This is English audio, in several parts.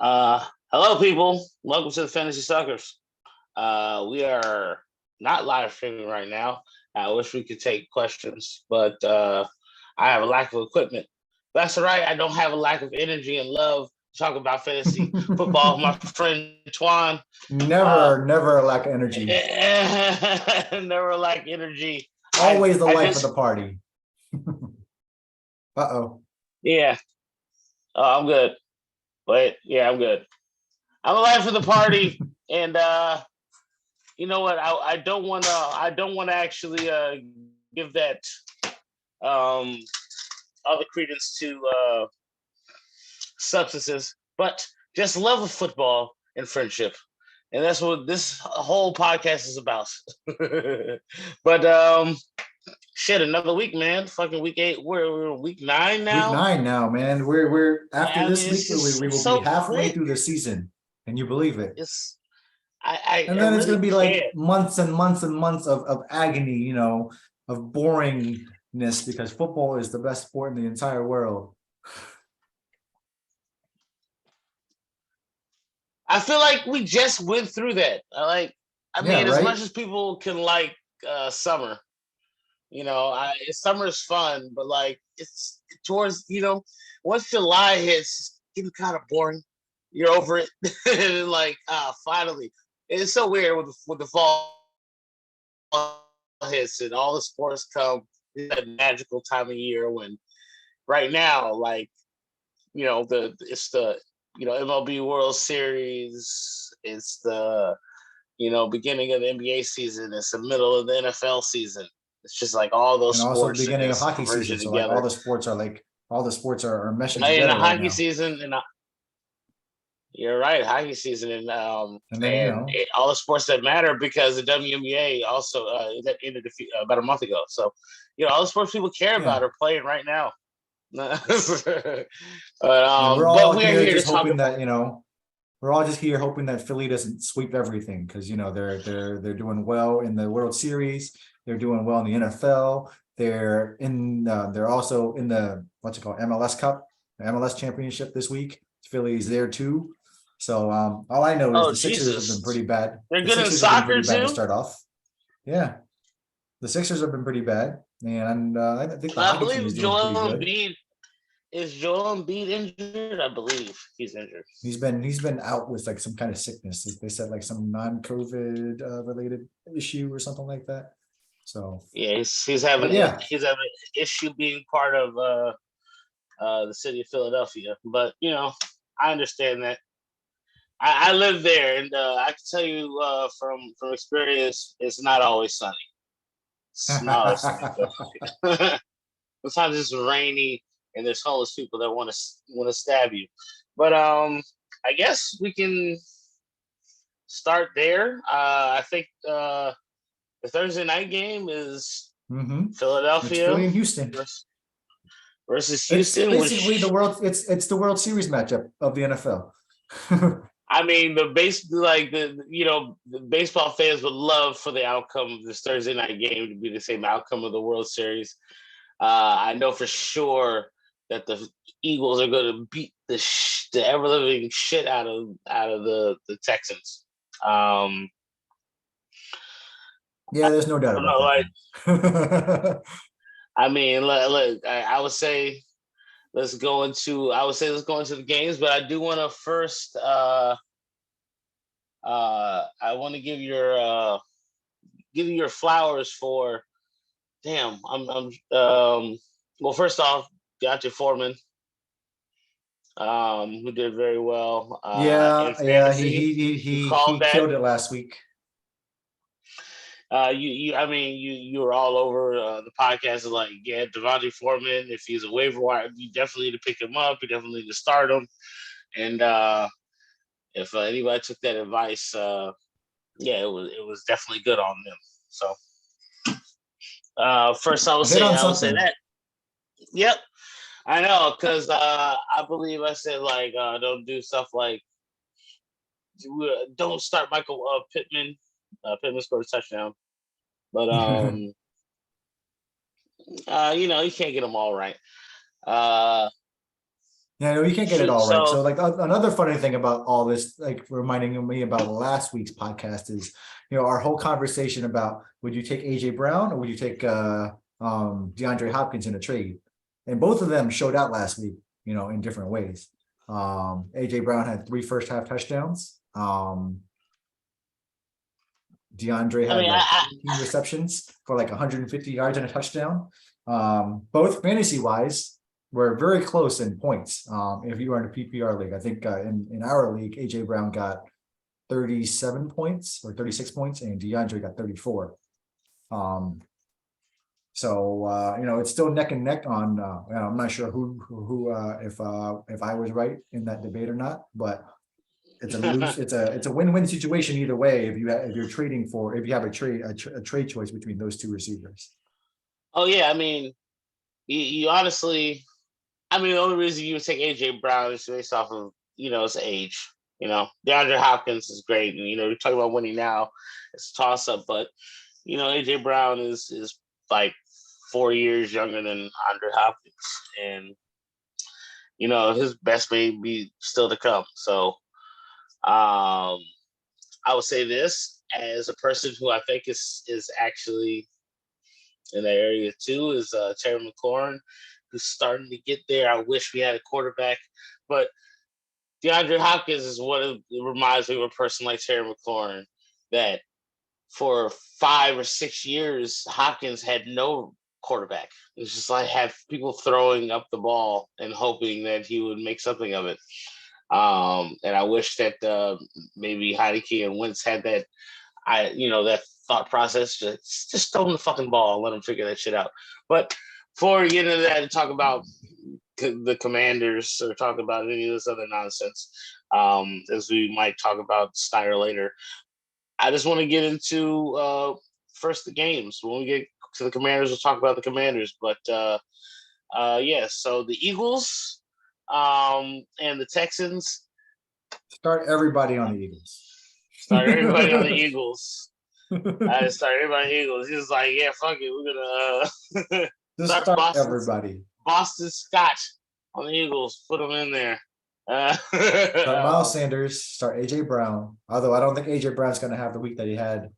Hello, people. Welcome to the Fantasy Suckers. We are not live streaming right now. I wish we could take questions, but I have a lack of equipment. That's all right. I don't have a lack of energy and love to talk about fantasy football. My friend Tuan. Never lack energy. Never lack energy. Always the life of the party. Uh-oh. Yeah. I'm good. But yeah, I'm good. I'm alive for the party, and you know what? I don't want to actually give that all the credence to substances, but just love of football and friendship, and that's what this whole podcast is about. But shit, another week, man. Fucking week 8. We're week 9 now. Week 9 now, man. We're after this week, we will so be halfway quick. through the season. Can you believe it? It's and then it's gonna be like months and months and months of agony, you know, of boringness, because football is the best sport in the entire world. I feel like we just went through that. I mean, as much as people can like summer, you know, summer is fun, but like it's towards, you know, once July hits, it's getting kind of boring. You're over it. And like, finally. It's so weird with the fall hits and all the sports come. It's that magical time of year when right now, like, you know, it's the MLB World Series, it's the, you know, beginning of the NBA season, it's the middle of the NFL season. It's just like all those and sports also the beginning of hockey season. So like all the sports are meshing together. In the right hockey now. season, and you're right, hockey season, and then, you know, all the sports that matter, because the WNBA also that ended about a month ago. So, you know, all the sports people care about are playing right now. But we're all here just hoping that, you know, we're all just here hoping that Philly doesn't sweep everything, because, you know, they're doing well in the World Series, they're doing well in the NFL, they're also in the MLS Cup, the MLS Championship this week. Philly's there too. So all I know is the Sixers have been pretty bad. They're good in soccer too. To start off. Yeah, the Sixers have been pretty bad, and I think the hockey team is doing pretty good. Is Joel Embiid injured? I believe he's injured. He's been out with like some kind of sickness. They said like some non-COVID related issue or something like that. So yeah, he's having an issue being part of the city of Philadelphia. But you know, I understand that. I live there, and I can tell you from experience, it's not always sunny. It's not always sunny. Sometimes it's rainy, and there's homeless people that want to stab you. But I guess we can start there. I think the Thursday night game is Philadelphia. It's Philly and Houston versus Houston. It's basically the world. It's the World Series matchup of the NFL. I mean, the baseball fans would love for the outcome of this Thursday night game to be the same outcome of the World Series. I know for sure that the Eagles are going to beat the ever living shit out of the Texans. Yeah, there's no doubt about that. I mean, look, I would say let's go into the games, but I do want to first I want to give you your flowers for well, first off, Deontay Foreman, who did very well. He killed it last week. You were all over the podcast. Like, yeah, Devontae Foreman, if he's a waiver wire, you definitely need to pick him up. You definitely need to start him. And if anybody took that advice, it was definitely good on them. So first, I will say that. Yep, I know, because I believe I said like don't do stuff like don't start Michael Pittman. Pittman scored a touchdown, but you know, you can't get them all right. Yeah, no, you can't get it all right. So So, like, another funny thing about all this, like, reminding me about last week's podcast is, our whole conversation about would you take AJ Brown or would you take DeAndre Hopkins in a trade? And both of them showed out last week, in different ways. AJ Brown had 3 first half touchdowns. DeAndre I had mean, like 18 receptions for like 150 yards and a touchdown. Both fantasy wise were very close in points. If you are in a PPR league, I think in our league, AJ Brown got 37 points or 36 points, and DeAndre got 34. So it's still neck and neck on. I'm not sure who if I was right in that debate or not, but it's a win-win situation either way if you're trading for if you have a trade choice between those two receivers. Oh yeah, I mean, you honestly, I mean, the only reason you would take AJ Brown is based off of his age. DeAndre Hopkins is great, and you're talking about winning now. It's a toss up, but AJ Brown is like 4 years younger than Andre Hopkins, and his best may be still to come. So, I would say this as a person who I think is actually in that area too is Terry McLaurin, who's starting to get there. I wish we had a quarterback, but DeAndre Hopkins is it reminds me of a person like Terry McLaurin that for 5 or 6 years, Hopkins had no quarterback. It's just like have people throwing up the ball and hoping that he would make something of it. And I wish that maybe Heineke and Wentz had that, that thought process. Just throw him the fucking ball and let him figure that shit out. But before we get into that and talk about the Commanders or talk about any of this other nonsense, as we might talk about Snyder later, I just want to get into first the games. When we get to the Commanders, we'll talk about the Commanders. But yeah, so the Eagles and the Texans. Start everybody on the Eagles. Start everybody on the Eagles. I start everybody on the Eagles. He was like, yeah, fuck it. We're going to just start everybody. Boston Scott on the Eagles. Put them in there. Start Miles Sanders, start AJ Brown. Although I don't think AJ Brown's going to have the week that he had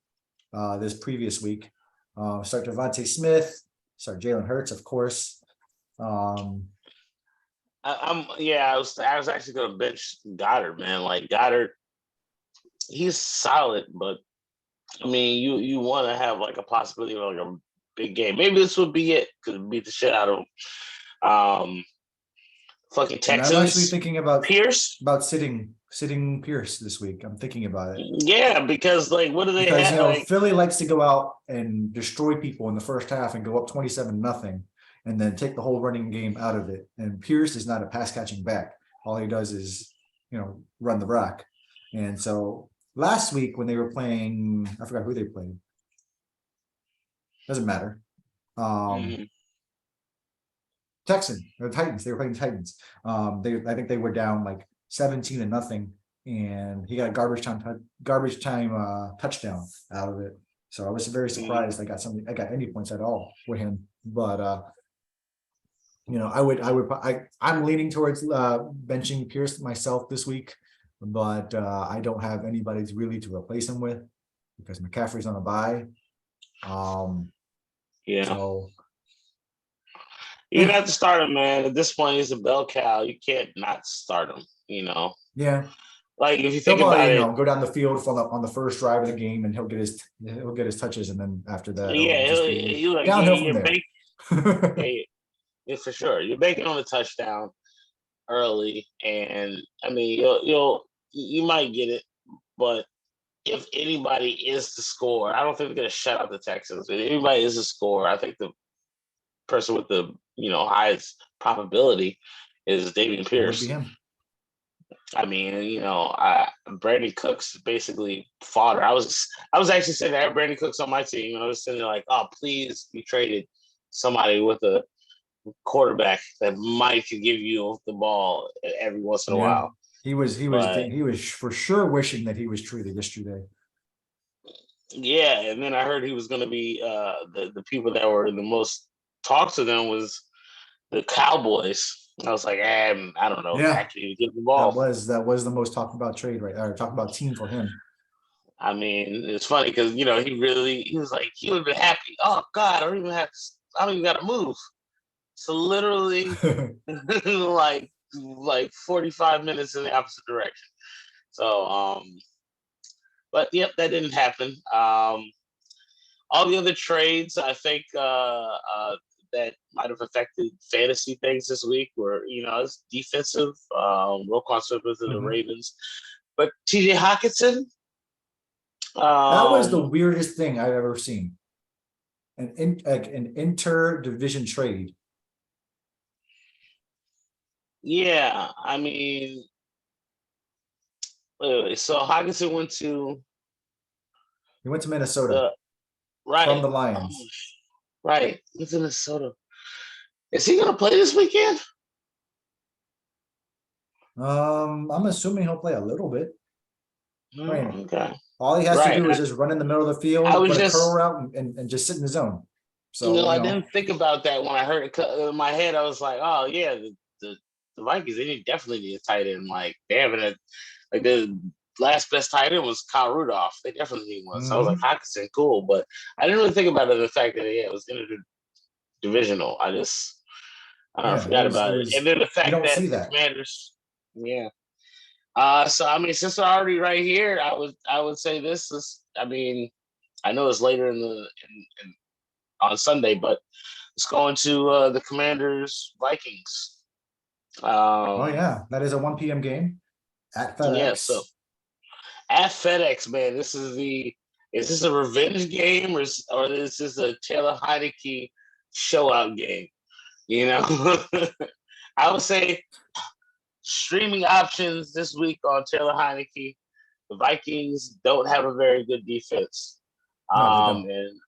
this previous week. Start Devontae Smith. Start Jalen Hurts, of course. I was actually going to bench Goddard, man. Like Goddard, he's solid, but I mean, you want to have like a possibility of like a big game. Maybe this would be it. Could beat the shit out of him. Fucking Texans. And I'm actually thinking about Pierce. About sitting Pierce this week. I'm thinking about it. Yeah, because like, what do they have? Because Philly likes to go out and destroy people in the first half and go up 27-0, and then take the whole running game out of it. And Pierce is not a pass catching back. All he does is run the rock. And so last week when they were playing, I forgot who they played. Doesn't matter. Titans. They were playing Titans. I think they were down like 17-0, and he got a garbage time touchdown out of it. So I was very surprised I got any points at all with him. But I'm leaning towards benching Pierce myself this week, but I don't have anybody really to replace him with because McCaffrey's on a bye. So you're gonna have to start him, man. At this point, he's a bell cow. You can't not start him. Yeah. Like if you think about it, go down the field on the first drive of the game, and he'll get his touches, and then after that, downhill from there. Yeah, for sure. You're banking on a touchdown early, and I mean, you might get it, but if anybody is to score, I don't think they're gonna shut out the Texans. If anybody is to score, I think the person with the highest probability is Dameon Pierce. I mean, Brandon Cooks basically fodder. I was actually saying that I had Brandon Cooks on my team, and I was sitting there like, oh, please be traded somebody with a quarterback that might could give you the ball every once in a while. He was for sure wishing that he was traded yesterday. Yeah, and then I heard he was going to be the people that were the most talked to them was the Cowboys. I was like, I don't know if Yeah, Dak need to give the that ball. was that was the most talked about trade, right? Or talked about team for him. I mean, it's funny because he was like he would have been happy. Oh God, I don't even got to move. So literally, like 45 minutes in the opposite direction. So but yep, that didn't happen. All the other trades, I think, that might have affected fantasy things this week were, it's defensive. Roquan Smith to the Mhm. Ravens, but T.J. Hawkinson, That was the um, weirdest thing I've ever seen. Like an inter-division trade. yeah, I mean, wait, so Hawkinson went to He went to Minnesota the from right, the Lions. right, he's in Minnesota. Is he gonna play this weekend? I'm assuming he'll play a little bit. I mean, Okay, all he has to right. do is just run in the middle of the I field, was run a curl just route, and just sit in the zone. So, I didn't think about that when I heard it in my head. I was like, oh yeah, the Vikings, they definitely need a tight end. Like they haven't had, like the last best tight end was Kyle Rudolph. They definitely need one. So I was like, mhm. Hawkinson, cool, but I didn't really think about it. The fact that it was interdivisional. I don't know, Yeah, forgot it about it. And was, then the you fact don't that see the that. Commanders, yeah. So I mean, since we're already right here, I would say this is. I mean, I know it's later on Sunday, but it's going to the Commanders Vikings. Oh Um, yeah, that is a 1 p.m. game at yeah, so FedEx. at FedEx, man, is this a revenge game or is this a Taylor Heineke show out game? You know, I would say streaming options this week on Taylor Heineke. The Vikings don't have a very good defense, No, they don't. and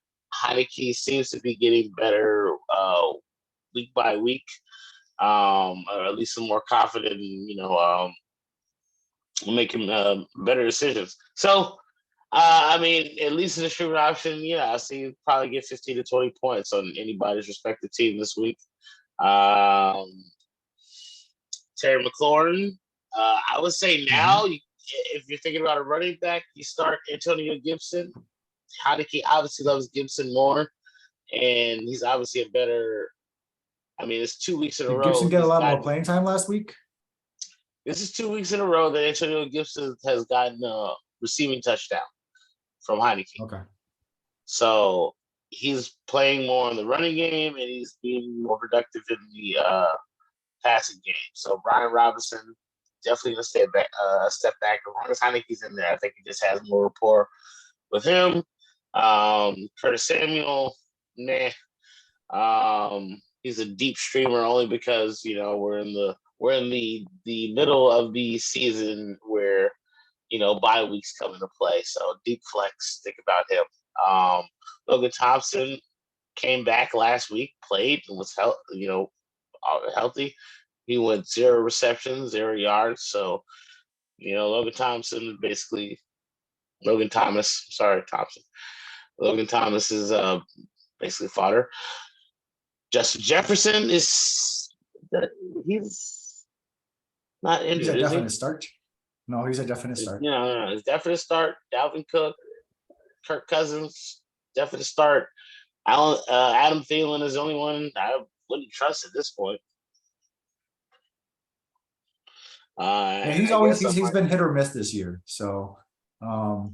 Heineke seems to be getting better week by week, or at least some more confident, and making better decisions. So, I mean, at least in the streaming option, yeah, I see you probably get 15 to 20 points on anybody's respective team this week. Um, Terry McLaurin, I would say now, Mhm. if you're thinking about a running back, you start Antonio Gibson. Heineke obviously loves Gibson more, and he's obviously a better. I mean, it's 2 weeks in a Did Gibson row get a he's lot more gotten. playing time last week? This is 2 weeks in a row that Antonio Gibson has gotten a receiving touchdown from Heineke. Okay. So he's playing more in the running game, and he's being more productive in the passing game. So Brian Robinson definitely gonna step back. Step back. As long as Heineke's in there, I think he just has more rapport with him. Curtis Samuel, nah. He's a deep streamer only because we're in the middle of the season where bye weeks come into play. So deep flex, think about him. Um, Logan Thompson came back last week, played and was healthy. He went 0 receptions, 0 yards. So Logan Thompson basically Logan Thomas. Sorry, Thompson. Logan Thomas is basically fodder. Justin Jefferson he's not He's a injured, is he? definite start. No, he's a definite start. It's definite start. Dalvin Cook, Kirk Cousins, definite start. Adam Thielen is the only one I wouldn't trust at this point. Yeah, And he's I always guess I he's might. been hit or miss this year. So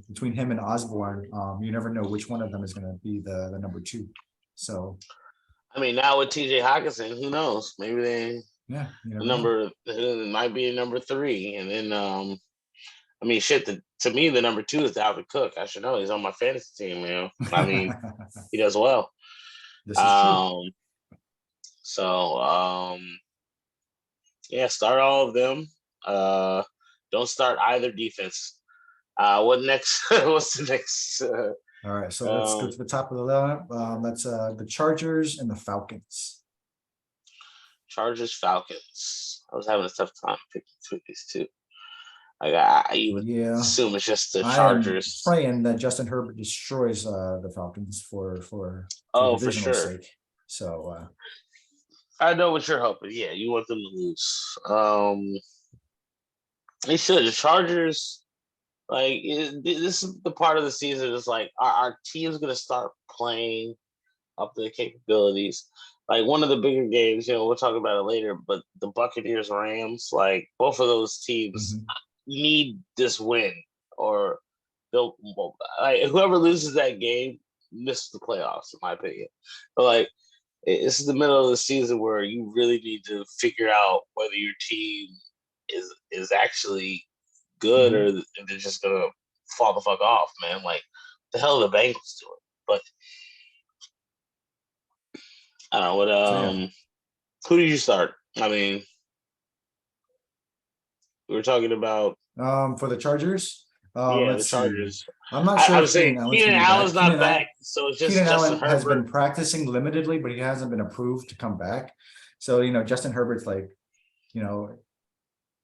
between him and Osborne, you never know which one of them is going to be the number two. So I mean, now with T.J. Hawkinson, who knows? Maybe yeah, you the never know. number it might be a number three, and then I mean, shit. To me, the number two is Dalvin Cook. I should know. He's on my fantasy team. I mean, he does well. This is true. Um, so yeah, start all of them. Don't start either defense. What next? What's the next? All right, so let's go Um, to the top of the lineup. That's the Chargers and the Falcons. Chargers, Falcons. I was having a tough time picking between these two. Like you would Yeah, assume it's just the I am Chargers. praying that Justin Herbert destroys the Falcons for Oh, for divisional sure. sake. So I know what you're hoping. Yeah, you want them to lose. They should. The Chargers, this is the part of the season. Is like our team's gonna start playing up their capabilities. Like one of the bigger games, we'll talk about it later. But the Buccaneers Rams, like both of those teams, Mhm. need this win, or they'll whoever loses that game misses the playoffs, in my opinion. But like this is the middle of the season where you really need to figure out whether your team is actually good or Mhm. if they're just gonna fall the fuck off, man. Like the hell are the Bengals doing? But I don't know what. So yeah, Who did you start? I mean, we were talking about for the Chargers, yeah, the let's see. Chargers. I'm not I sure would if say Keenan Allen's Keenan gonna be Allen's back. not back, so it's just Keenan Justin Allen has Herbert. been practicing limitedly, but he hasn't been approved to come back. So Justin Herbert's like, you know,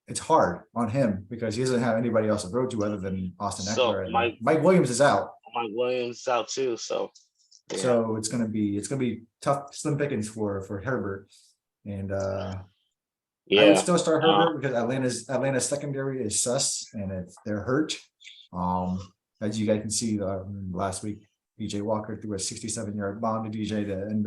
it's hard on him because he doesn't have anybody else to throw to other than Austin So Eckler, and Mike Mike Williams is out. Mike Williams is out too. So yeah, So it's gonna be tough, slim pickings for Herbert, and I would yeah. still start Uh, Herbert because Atlanta's secondary is sus and they're hurt. Um, as you guys can see, last week DJ Walker threw a 67-yard bomb to DJ to end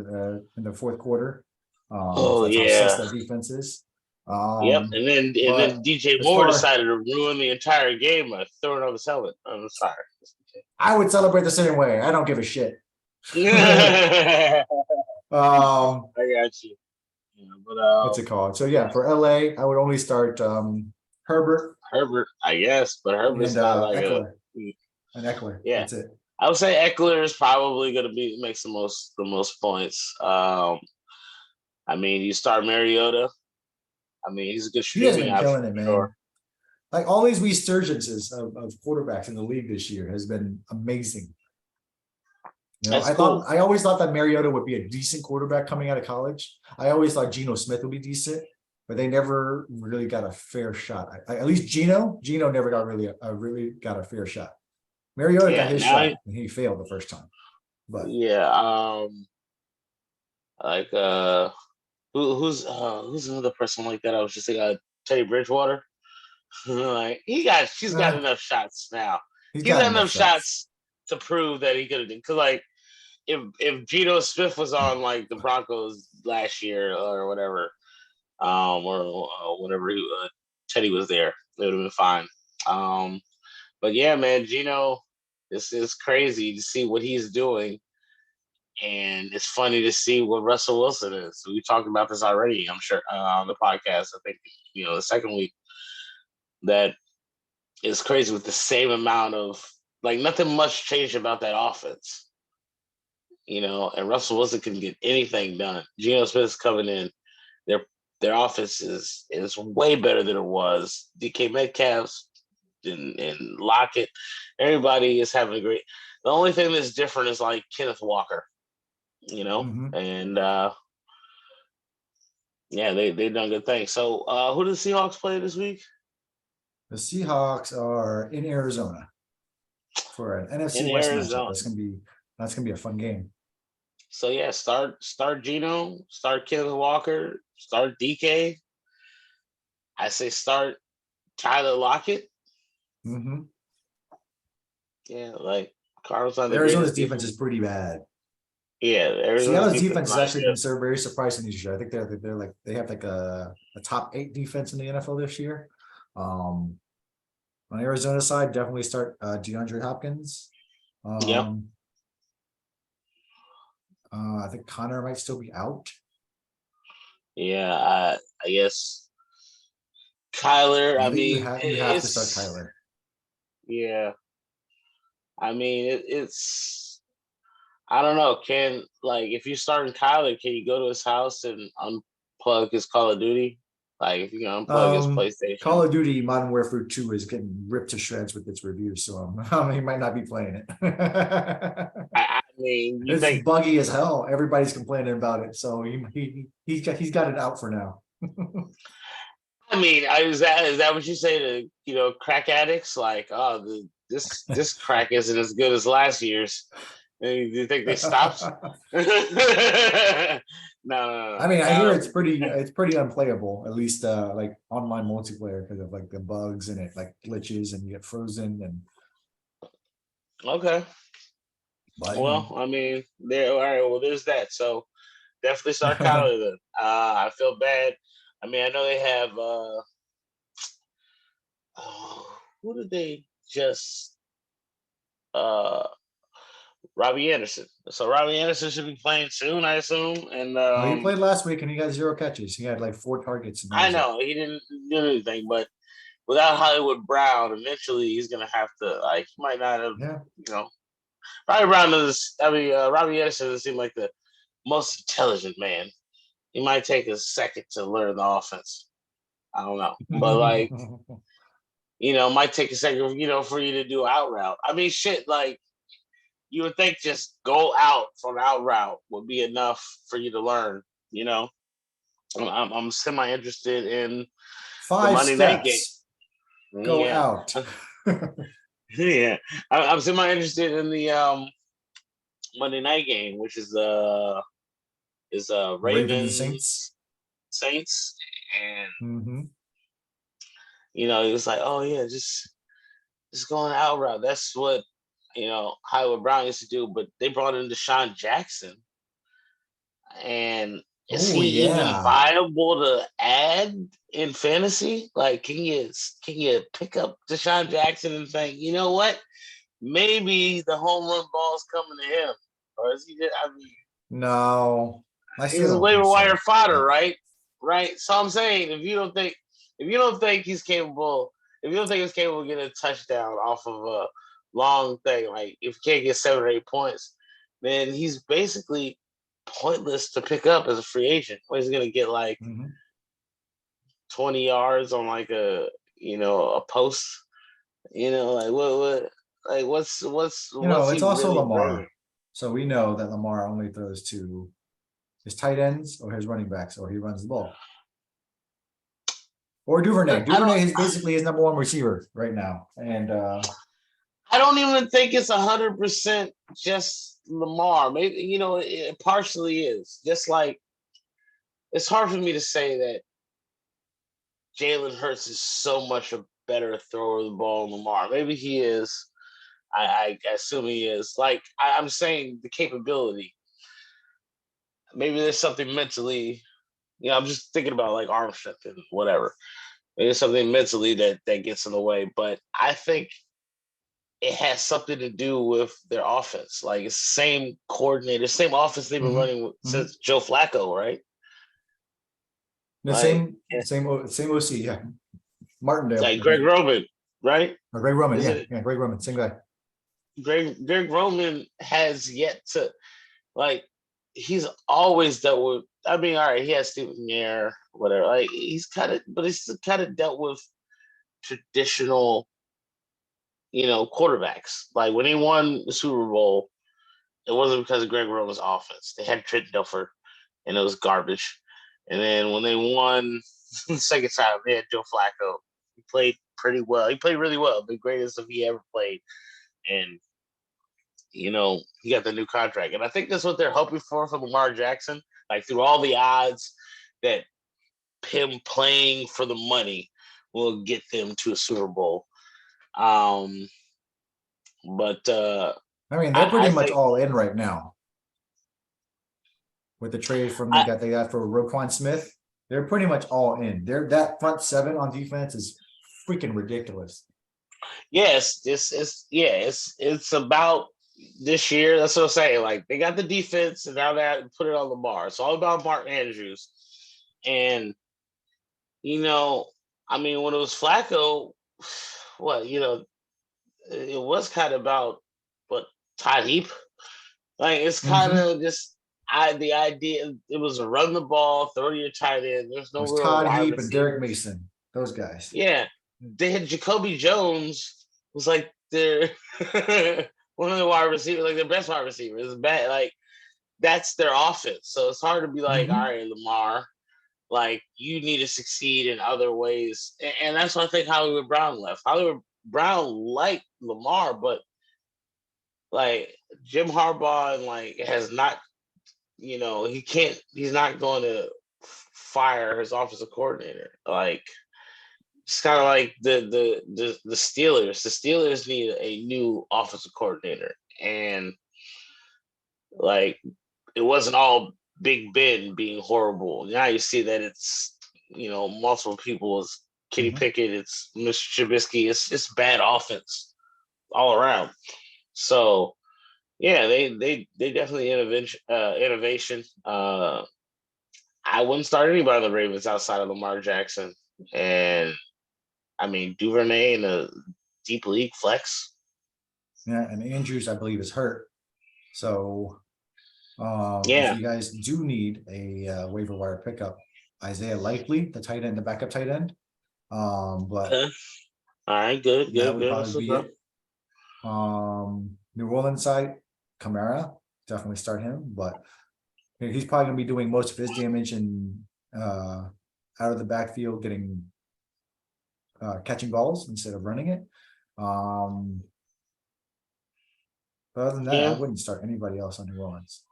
in the fourth quarter. So oh that's how sus yeah, that defense is. yep. Um, And then but DJ as Moore far decided to ruin the entire game by throwing off his helmet. I'm sorry. I would celebrate the same way. I don't give a shit. I um, got you. Yeah, but what's it called? So yeah, for LA, I would only start Herbert Herbert, I guess, but and Herbert's not like a Eckler and Eckler. yeah. That's it. I would say Eckler is probably going to be makes the most points. I mean, you start Mariota. I mean, he's a good He has streaming been option killing it, for sure. man. Like all these resurgences of quarterbacks in the league this year has been amazing. That's cool. I always thought that Mariota would be a decent quarterback coming out of college. I always thought Geno Smith would be decent, but they never really got a fair shot. At least Geno never got really got a fair shot. Mariota got Yeah. his Now, shot and he failed the first time. But yeah. Like who's another person like that? I was just thinking Teddy Bridgewater. Like she's got uh, enough shots now. he's He's got got enough enough shots. shots to prove that he could have done. Because like if Geno Smith was on like the Broncos last year or whatever, or whatever Teddy was there, it would have been fine. But yeah, man, Geno, this is crazy to see what he's doing. And it's funny to see what Russell Wilson is. We talked about this already, I'm sure, on the podcast. I think, the second week that is crazy with the same amount of, like, nothing much changed about that offense, and Russell Wilson couldn't get anything done. Geno Smith's coming in. Their their offense is way better than it was. DK Metcalf's and Lockett. Everybody is having a great. The only thing that's different is like Kenneth Walker. Mhm. And yeah, they done good things. So who do the Seahawks play this week? The Seahawks are in Arizona for an In NFC West matchup. Arizona. That's gonna be a fun game. So yeah, start Geno, start Kenneth Walker, start DK. I say start Tyler Lockett. Mhm. Yeah, like Carl's not the Arizona's greatest defense defense. is pretty bad. Yeah, Arizona's Seattle's defense defense is has not actually good. been so very surprising this year. I think they're like they have like a top 8 defense in the NFL this year. On Arizona's side, definitely start DeAndre Hopkins. Yep. Um, I think Connor might still be out. Yeah, I guess Kyler. I I think mean, you have to start it's Kyler. yeah. I mean, it's I don't know. If you start in Kyler, can you go to his house and unplug his Call of Duty? Like if you can unplug his Call PlayStation. of Duty Modern Warfare 2 is getting ripped to shreds with its reviews, so he might not be playing it. I mean, you It's think? buggy as hell. Everybody's complaining about it, so he's got it out for now. I mean, is that what you say to crack addicts? Like, oh, this crack isn't as good as last year's. Do you think they stopped? Do No. I mean, I hear it's pretty unplayable, at least like online multiplayer because of like the bugs and it like glitches and you get frozen and Okay. but you Well, know. I mean, there. All right. Well, there's that. So definitely start Kyler then. I feel bad. I mean, I know they have. Who did they just? Uh, Robbie Anderson. So Robbie Anderson should be playing soon, I assume. And Well, he played last week and he got 0 catches. He had like 4 targets and that I was it. know he didn't do anything, but without Hollywood Brown, eventually he's gonna have to like. He might not have. Yeah. You know, Robbie Brown does. I mean, Robbie Anderson doesn't seem like the most intelligent man. He might take a second to learn the offense. I don't know, but like, might take a second, for you to do out route. I mean, shit, like you would think just go out for an out route would be enough for you to learn. You know, I'm semi interested in the 5 Monday night game. steps. Go Yeah, out. yeah, I'm semi interested in the Monday night game, which is Ravens Ravens Saints, and Mm-hmm. it was like, oh yeah, just going out route. That's what Hollywood Brown used to do. But they brought in Deshaun Jackson, and is Oh he even yeah. viable to add in fantasy? Like, can you pick up Deshaun Jackson and think, you know what? Maybe the home run ball is coming to him, or is he? I mean, No, I still he's a don't think waiver wire so. fodder, right? Right. So I'm saying, if you don't think he's capable, if you don't think he's capable of getting a touchdown off of a long thing, like if he can't get 7 or 8 points, then he's basically pointless to pick up as a free agent. He's gonna get like Mm-hmm. 20 yards on like a post. Like what's It's he also really bringing? Lamar. So we know that Lamar only throws to his tight ends or his running backs, or he runs the ball. Or Duvernay. I don't. Duvernay is basically his number one receiver right now. And I don't even think it's 100% just Lamar. Maybe it partially is. Just like it's hard for me to say that Jalen Hurts is so much a better thrower of the ball than Lamar. Maybe he is. I assume he is. Like I'm saying, the capability. Maybe there's something mentally. I'm just thinking about like arm strength and whatever. Maybe there's something mentally that gets in the way. But I think it has something to do with their offense. Like it's the same coordinator, same offense they've been mm-hmm, running mm-hmm. since Joe Flacco, right? The Like same OC, yeah. Martindale. like Greg Roman, right? Or Greg Roman, Is yeah. it Yeah, Greg Roman, same guy. Greg Roman has yet to like he's always dealt with. I mean, all right, he has Stephen Nair, whatever. Like he's kind of dealt with traditional, quarterbacks. Like when he won the Super Bowl, it wasn't because of Greg Roman's offense. They had Trent Dilfer, and it was garbage. And then when they won the second time, they had Joe Flacco. He played pretty well. He played really well, the greatest of he ever played. And he got the new contract. And I think that's what they're hoping for from Lamar Jackson. Like through all the odds that him playing for the money will get them to a Super Bowl. But I mean, they're I pretty much think all in right now with the trade from I, they got for Roquan Smith. They're pretty much all in. That front seven on defense is freaking ridiculous. yes, it's about this year. That's what I'm saying. Like they got the defense, and now they put it on Lamar. It's all about Mark Andrews, and I mean, when it was Flacco, what it was kind of about what Todd Heap. Like it's kind Mm-hmm. of just the idea. It was run the ball, throw to your tight end. There's It no was real Todd wide Heap and Derek receivers. Mason, those guys. Yeah, they had Jacoby Jones was like their one of the wide receivers, like their best wide receiver. It's bad. Like that's their offense. So it's hard to be like, all Mm-hmm. right, Lamar, like you need to succeed in other ways. And that's why I think Hollywood Brown left. Hollywood Brown liked Lamar, but like Jim Harbaugh and like has not he can't. He's not going to fire his offensive coordinator. Like it's kind of like the Steelers. The Steelers need a new offensive coordinator, and like it wasn't all Big Ben being horrible. Now you see that it's multiple people. It's Kenny Mhm. Pickett. It's Mr. Trubisky. It's bad offense all around. So yeah, they definitely innovation. I wouldn't start anybody on the Ravens outside of Lamar Jackson, and I mean Duvernay in a deep league flex. Yeah, and Andrews, I believe, is hurt. So if Yeah. you guys do need a waiver wire pickup, Isaiah Likely, the tight end, the backup tight end. But Okay. All right. Good. that Good. would Good. probably That's what's be up. it. New Orleans side, Kamara, definitely start him, but he's probably gonna be doing most of his damage and out of the backfield, getting catching balls instead of running it. But other than that, I Yeah. wouldn't start anybody else on New Orleans.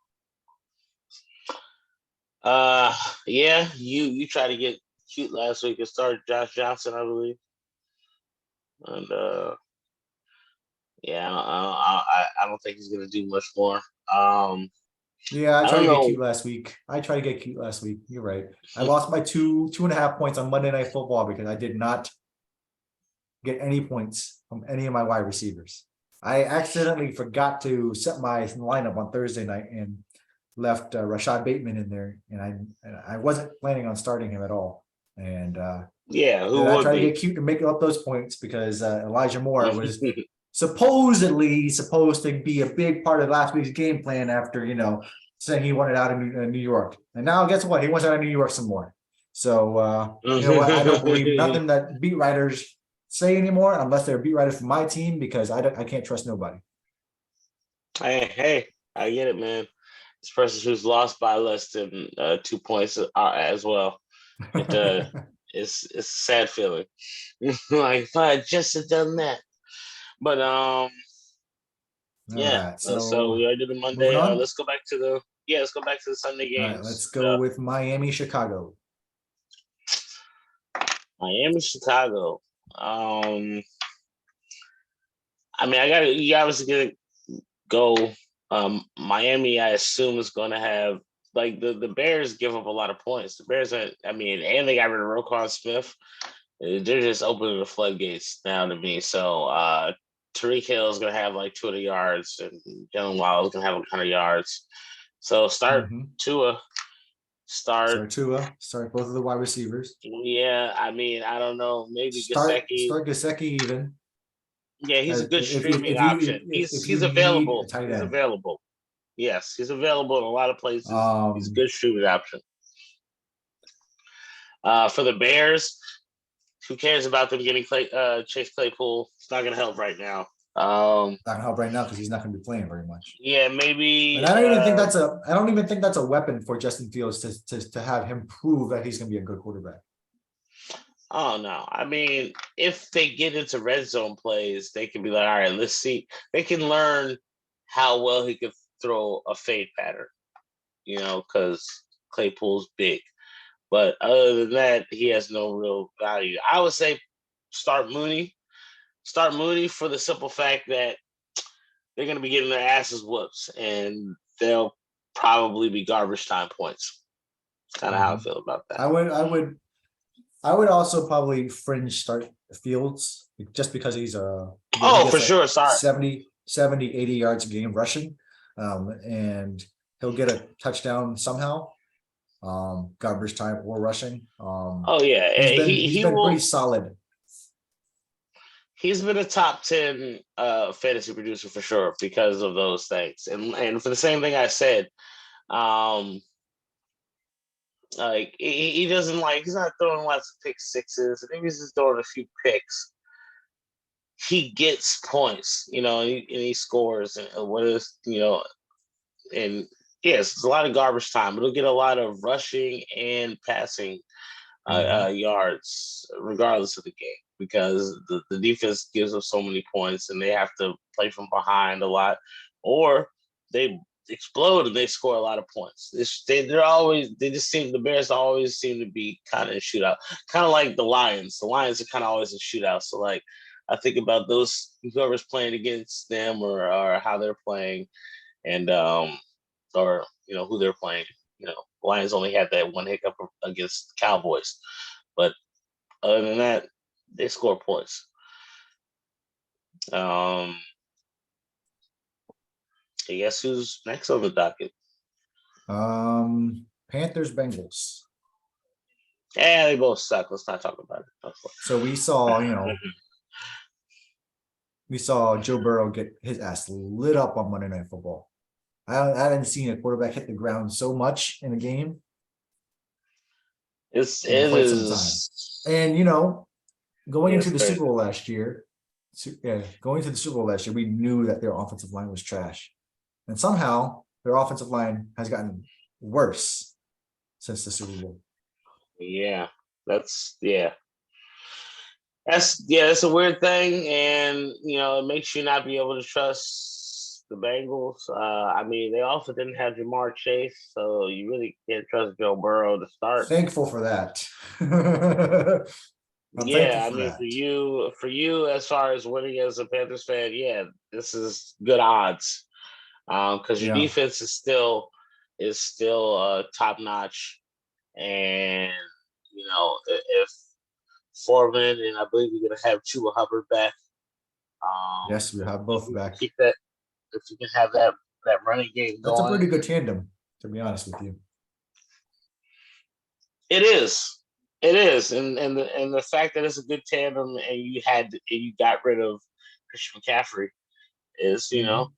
Uh. Yeah. You tried to get cute last week and start Josh Johnson, I believe, and yeah, I don't think he's gonna do much more. Yeah, I I tried don't to get know. cute last week. I tried to get cute last week. You're right. I lost by 2.5 points on Monday Night Football because I did not get any points from any of my wide receivers. I accidentally forgot to set my lineup on Thursday night and left Rashad Bateman in there, and I wasn't planning on starting him at all. And Yeah, then who I would tried to be? get cute to make up those points because Elijah Moore was supposedly supposed to be a big part of last week's game plan after saying he wanted out of New York, and now guess what? He wants out of New York some more. So you know what? I don't believe nothing that beat writers say anymore unless they're beat writers for my team because I can't trust nobody. Hey, I get it, man. This person who's lost by less than 2 points as well. It it's a sad feeling. Like if I had just have done that, but All yeah. right, So so we already did the moving Monday. on. Let's go back to the Sunday All right, let's games. go with Miami, Chicago. Miami, Chicago. Um, I mean, you obviously gonna go. Miami, I assume is going to have like the Bears give up a lot of points. The Bears, I mean, and they got rid of Roquan Smith. They're just opening the floodgates now to me. So Tariq Hill is going to have like 200 yards, and Jalen Waddle is going to have 100 yards. So start Tua. Start. Start Tua. Start both of the wide receivers. Yeah, I mean, I don't know. Maybe Start Gesicki. Gesicki even. Yeah, he's a good streaming If you option. He's if you need a available. tight He's end. available. Yes, he's available in a lot of places. He's a Um, good streaming option. For the Bears, who cares about them getting Chase Claypool? It's not going to help right now. not gonna help right now because he's not gonna be playing very much. Yeah, And maybe. I don't even think that's a weapon for Justin Fields to have him prove that he's gonna be a good quarterback. Oh no! I mean, if they get into red zone plays, they can be like, all right, let's see. They can learn how well he could throw a fade pattern. Because Claypool's big. But other than that, he has no real value. I would say start Mooney. Start Mooney for the simple fact that they're going to be getting their asses whooped, and they'll probably be garbage time points. That's kind of how I feel about that. I would also probably fringe start Fields just because he For gets like sure. Sorry. 70, 80 yards a game rushing, and he'll get a touchdown somehow. Garbage time or rushing. Yeah, He's he been pretty will. solid. He's been a top 10 fantasy producer for sure because of those things, and for the same thing I said, like he doesn't he's not throwing lots of pick sixes. Maybe he's just throwing a few picks. He gets points, and he scores, and what is and yes, it's a lot of garbage time, but he'll get a lot of rushing and passing yards, regardless of the game, because the defense gives up so many points and they have to play from behind a lot, or they explode and they score a lot of points. The Bears always seem to be kind of in shootout, kind of like the Lions. The Lions are kind of always in shootout. So like I think about those whoever's playing against them or how they're playing, and or who they're playing. Lions only had that one hiccup against the Cowboys, but other than that, they score points. I guess who's next on the docket? Panthers, Bengals. Yeah, they both suck. Let's not talk about it. So we saw, Joe Burrow get his ass lit up on Monday Night Football. I hadn't seen a quarterback hit the ground so much in a game. It is. And going into the Super Bowl last year, we knew that their offensive line was trash, and somehow their offensive line has gotten worse since the Super Bowl. Yeah, that's a weird thing, and it makes you not be able to trust the Bengals. They also didn't have Jamar Chase, so you really can't trust Joe Burrow to start. Thankful for that. For you, as far as winning as a Panthers fan, this is good odds, because your defense is still top notch, and if Foreman and I believe we're gonna have Chuba Hubbard back. Yes, we have both back. Keep that. If you can have that running game going. That's a pretty good tandem, to be honest with you. It is, and the fact that it's a good tandem and you got rid of Christian McCaffrey is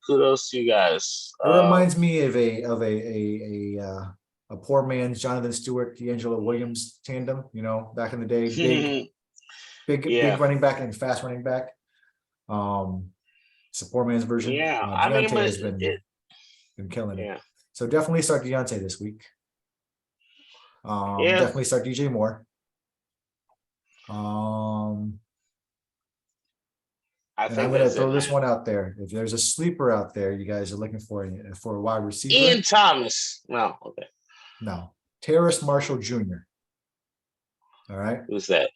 kudos to you guys. It reminds me of a poor man's Jonathan Stewart, D'Angelo Williams tandem. Back in the day, big running back and fast running back. It's a poor man's version. Yeah, Deontay has been killing it. So definitely start Deontay this week. Definitely start DJ Moore. I'm going to throw this one out there. If there's a sleeper out there, you guys are looking for a wide receiver. Ian Thomas. No, okay. No, Terrace Marshall Jr. All right. Who's that?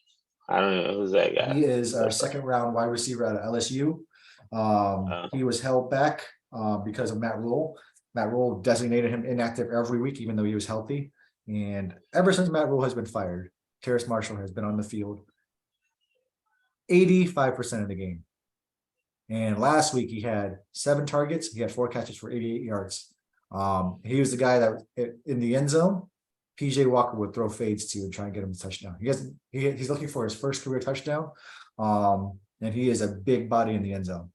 I don't know who's that guy. He is our second round wide receiver out of LSU. He was held back because of Matt Rule. Matt Rule designated him inactive every week, even though he was healthy. And ever since Matt Rule has been fired, Terrace Marshall has been on the field 85% of the game. And last week he had 7 targets. He had 4 catches for 88 yards. He was the guy that in the end zone, PJ Walker would throw fades to and try and get him a touchdown. He's looking for his first career touchdown. And he is a big body in the end zone.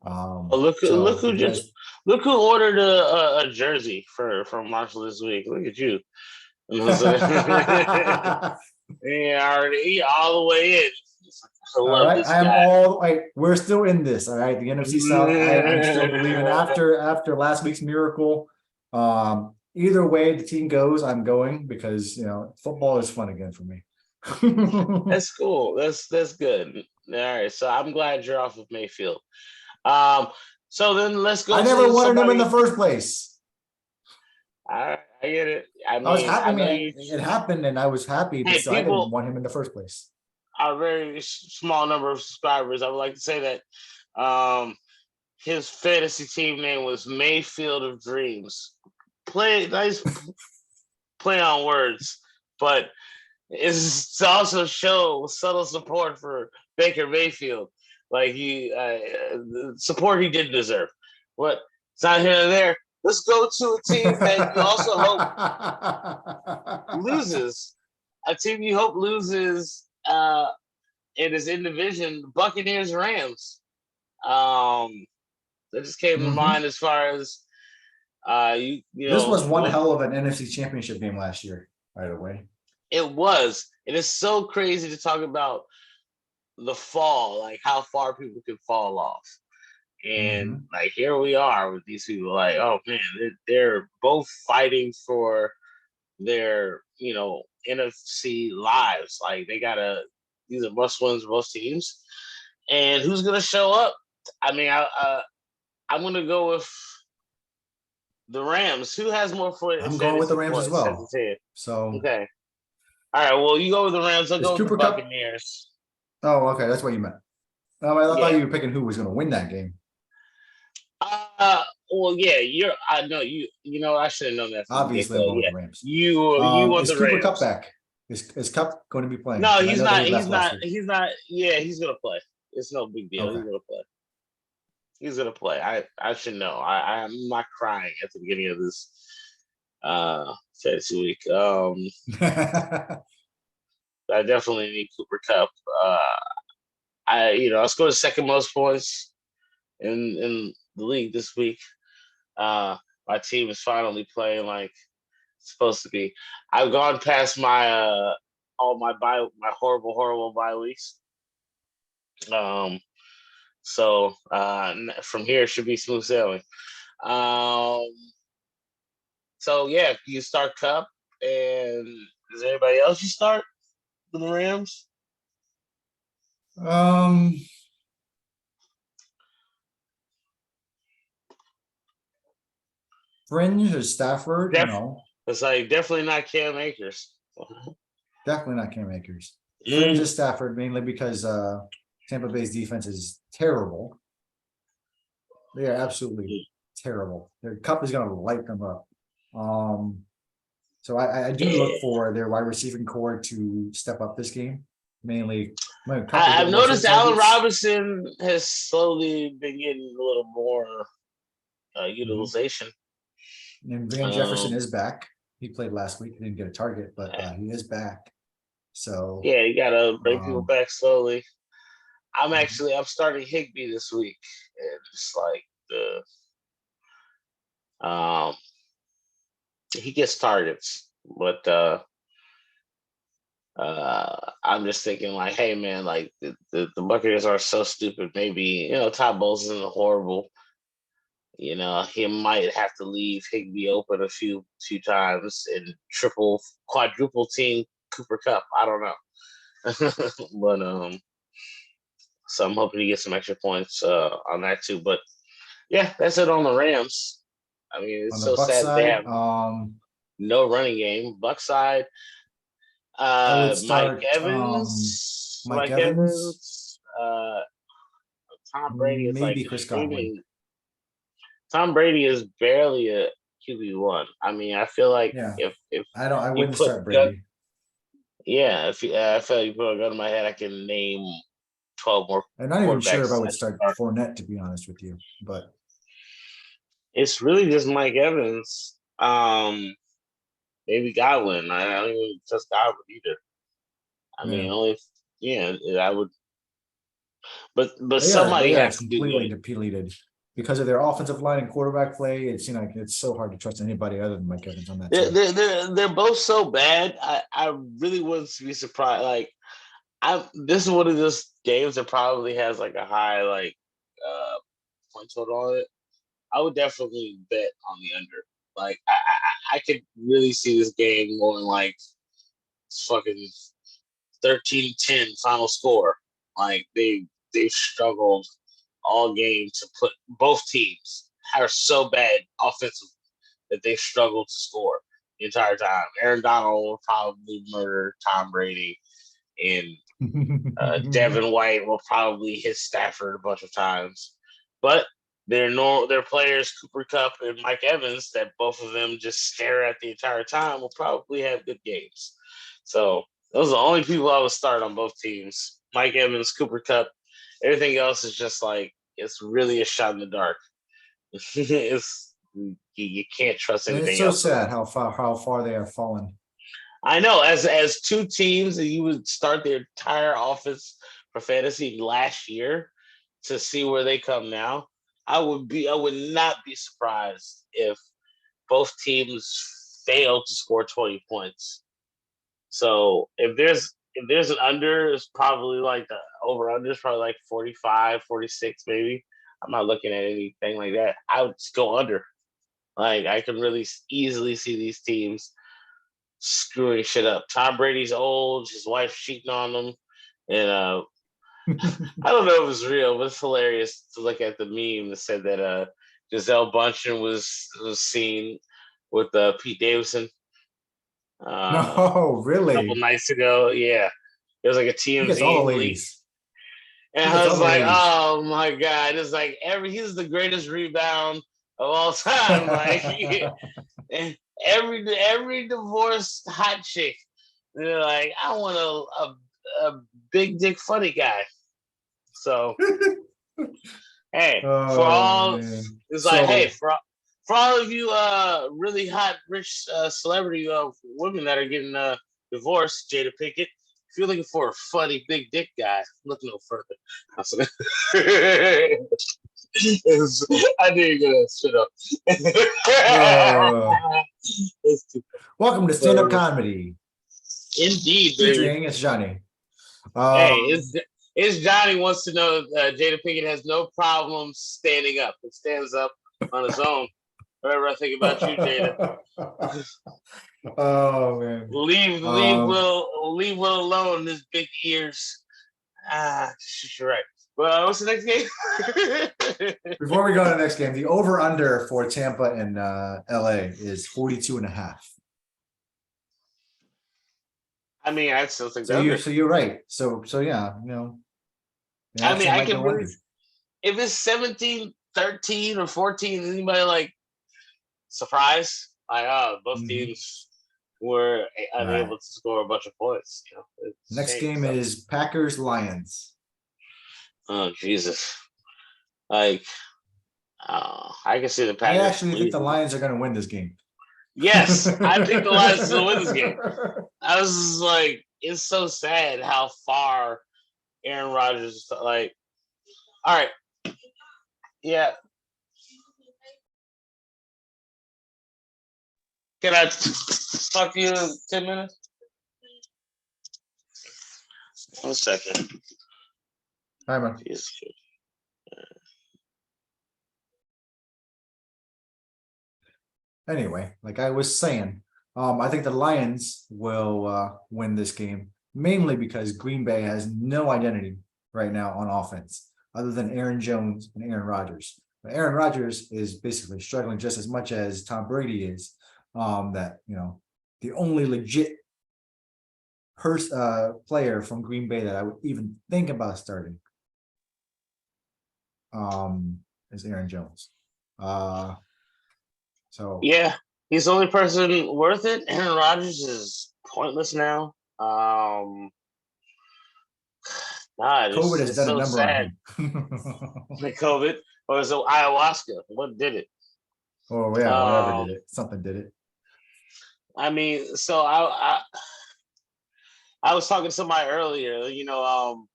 Look who ordered a jersey for Marshall this week. Look at you. Already all the way in. All right, we're still in this. All right, the NFC South. I'm still believing after last week's miracle. Either way the team goes, I'm going because football is fun again for me. That's cool. That's good. All right, so I'm glad you're off of Mayfield. So then let's go. I never wanted him in the first place. I get it. I was happy. It happened, and I was happy. So I didn't want him in the first place. A very small number of subscribers. I would like to say that his fantasy team name was Mayfield of Dreams. Nice play on words, but it's also show subtle support for Baker Mayfield. Like the support he didn't deserve. But it's not here and there. Let's go to a team that you also hope loses. A team you hope loses in his in division, Buccaneers Rams. That just came to mind as far as this was one hell of an NFC Championship game last year, by the way. It was. It is so crazy to talk about the fall, like how far people can fall off. And like here we are with these people, like, oh man, they're both fighting for their, NFC lives. Like these are must wins for both teams. And who's gonna show up? I mean, I'm gonna go with The Rams. Who has more I'm going with the Rams as points? well. So okay. All right. Well, you go with the Rams. I'll go with Cooper the Buccaneers. Cup? Oh, okay. That's what you meant. I thought you were picking who was going to win that game. Well, yeah. I know you. You know, I should have known that. Obviously, I'm going with the Rams. You want the Cooper Rams. Cup back? Is Cup going to be playing? No, he's not. He's not. He's not. Yeah, he's going to play. It's no big deal. Okay. He's going to play. He's going to play. I should know. I'm not crying at the beginning of this fantasy week. I definitely need Cooper Cup. I scored the second most points in the league this week. My team is finally playing like it's supposed to be. I've gone past my all my horrible bye weeks. So from here it should be smooth sailing. So yeah, you start Cup, and is there anybody else you start with the Rams? Fringe or Stafford? No. It's like definitely not Cam Akers. Definitely not Cam Akers. Fringe or Stafford, mainly because Tampa Bay's defense is terrible. They are absolutely terrible. Their Cup is going to light them up. So I do look for their wide receiving core to step up this game. Mainly, I've noticed Allen Robinson has slowly been getting a little more utilization. And Van Jefferson is back. He played last week. He didn't get a target, but he is back. So yeah, you gotta bring people back slowly. I'm starting Higbee this week, and it's like he gets targets, but I'm just thinking like, hey man, like the Buccaneers are so stupid. Maybe Todd Bowles isn't horrible. He might have to leave Higbee open a few times and quadruple team Cooper Cup. I don't know, but so I'm hoping to get some extra points on that too. But yeah, that's it on the Rams. I mean, it's so sad side, they have no running game. Buck side, Mike Evans, Tom Brady is maybe Chris Godwin. Tom Brady is barely a QB1. I mean, I feel like if I wouldn't start Brady. I feel like you put a gun in my head, I can name 12 more. I'm not even sure if I would start Fournette, to be honest with you, but it's really just Mike Evans. Maybe Godwin. I don't even trust Godwin either. I mean, I would. But somebody has to completely depleted because of their offensive line and quarterback play. It seems like it's so hard to trust anybody other than Mike Evans on that team. They're both so bad. I really wouldn't be surprised. Like, this is one of those games that probably has like a high point total on it. I would definitely bet on the under. Like, I could really see this game going like fucking 13-10 final score. Like they've struggled all game to put both teams are so bad offensively that they've struggled to score the entire time. Aaron Donald will probably murder Tom Brady, and Devin White will probably hit Stafford a bunch of times. But their players, Cooper Cup and Mike Evans, that both of them just stare at the entire time, will probably have good games. So those are the only people I would start on both teams. Mike Evans, Cooper Cup. Everything else is just like, it's really a shot in the dark. You can't trust anything else. It's so sad how far they have fallen. I know. As two teams that you would start their entire offense for fantasy last year to see where they come now, I would not be surprised if both teams fail to score 20 points. So if there's an under, it's probably like the over under is probably like 45, 46 maybe. I'm not looking at anything like that. I would just go under. Like, I can really easily see these teams screwing shit up. Tom Brady's old, his wife's cheating on him, and I don't know if it's real, but it's hilarious to look at the meme that said that Giselle Bundchen was seen with Pete Davidson. No, A couple really? nights ago. Yeah, it was like a He gets all the TMZ leak, ladies. and He gets I all was the like, ladies. "Oh my god!" It's like he's the greatest rebound of all time. Like, and every divorced hot chick, they're like, "I want a big dick funny guy." So hey, for Oh all man. it's like, hey, So for all of you really hot rich celebrity women that are getting divorced, Jada Pinkett, if you're looking for a funny big dick guy, look no further. I didn't get that shit up. uh It's too welcome to stand-up comedy. indeed, baby. Featuring it's Johnny. Hey, Um it's Johnny wants to know Jada Pinkett has no problem standing up. It stands up on its own. Whatever I think about you, Jada. oh man. Leave Will alone. His big ears. You're right. Well, what's the next game? Before we go to the next game, the over-under for Tampa and LA is 42.5. I mean, I still think So that. you're right. So yeah, the I mean, action I might can go really, under. if it's 17-13 or 14, is anybody like surprised? Like, oh, both teams were All right. unable to score a bunch of points. It's Next game is Packers Lions. Oh Jesus! Like, I can see the I Packers actually think the losing. Lions are going to win this game. Yes, I picked the Lions to win this game. I was just like, it's so sad how far Aaron Rodgers is. Like, all right, yeah. Can I talk to you in 10 minutes? 1 second. Hi, man. Anyway, like I was saying, I think the Lions will win this game, mainly because Green Bay has no identity right now on offense, other than Aaron Jones and Aaron Rodgers. But Aaron Rodgers is basically struggling just as much as Tom Brady is. That the only legit player from Green Bay that I would even think about starting is Aaron Jones. So yeah, he's the only person worth it. Aaron Rodgers is pointless now. God, COVID has it's done a so number on sad. him. Like COVID or is it ayahuasca? What did it? Oh yeah, whatever did it. Something did it. I mean, so I was talking to somebody earlier. Remember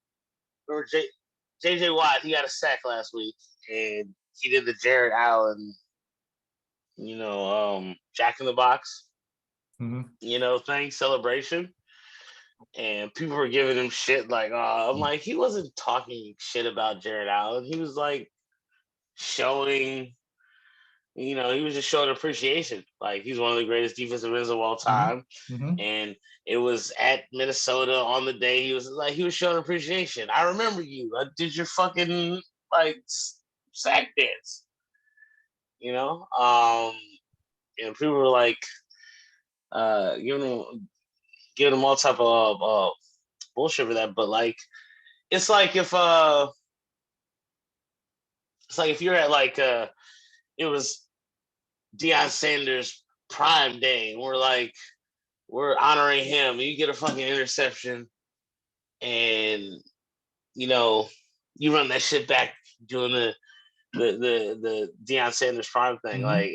JJ Watt? He got a sack last week, and he did the Jared Allen, Jack in the Box, thing celebration, and people were giving him shit. Like, I'm like, he wasn't talking shit about Jared Allen. He was like showing. He was just showing appreciation. Like, he's one of the greatest defensive ends of all time. And it was at Minnesota on the day he was showing appreciation. I remember you. I did your fucking like sack dance. And people were like giving him all type of bullshit for that. But like, it's like if you're at like it was Deion Sanders' prime day, and we're honoring him, and you get a fucking interception, and you run that shit back doing the Deion Sanders prime thing, like.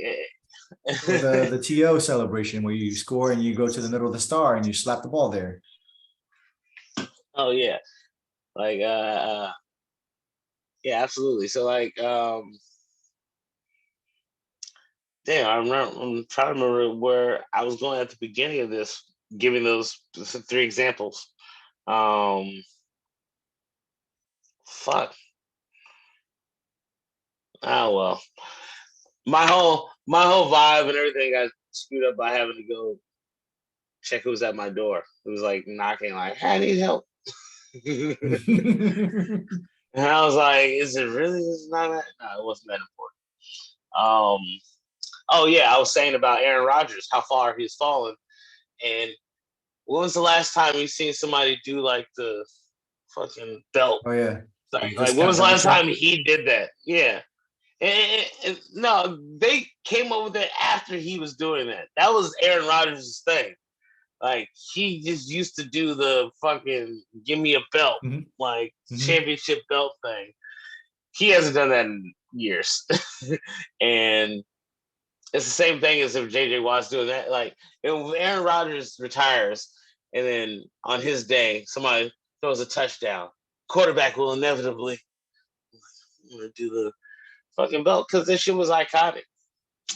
Or the TO celebration where you score and you go to the middle of the star and you slap the ball there. Oh yeah, like yeah, absolutely. So like damn, I'm trying to remember where I was going at the beginning of this, giving those 3 examples. Fuck. Oh well. My whole vibe and everything got screwed up by having to go check who's at my door. It was like knocking, like, I need help. And I was like, is it really? It's not that? No, it wasn't that important. Um, oh yeah, I was saying about Aaron Rodgers, how far he's fallen, and when was the last time you seen somebody do like the fucking belt? Oh yeah, Like when was discount the double last check. time he did that? Yeah. And no, they came up with it after he was doing that. That was Aaron Rodgers' thing. Like he just used to do the fucking give me a belt, Mm-hmm. like Mm-hmm. championship belt thing. He hasn't done that in years. And it's the same thing as if JJ Watt's doing that. Like if Aaron Rodgers retires and then on his day somebody throws a touchdown, quarterback will inevitably do the fucking belt because this shit was iconic.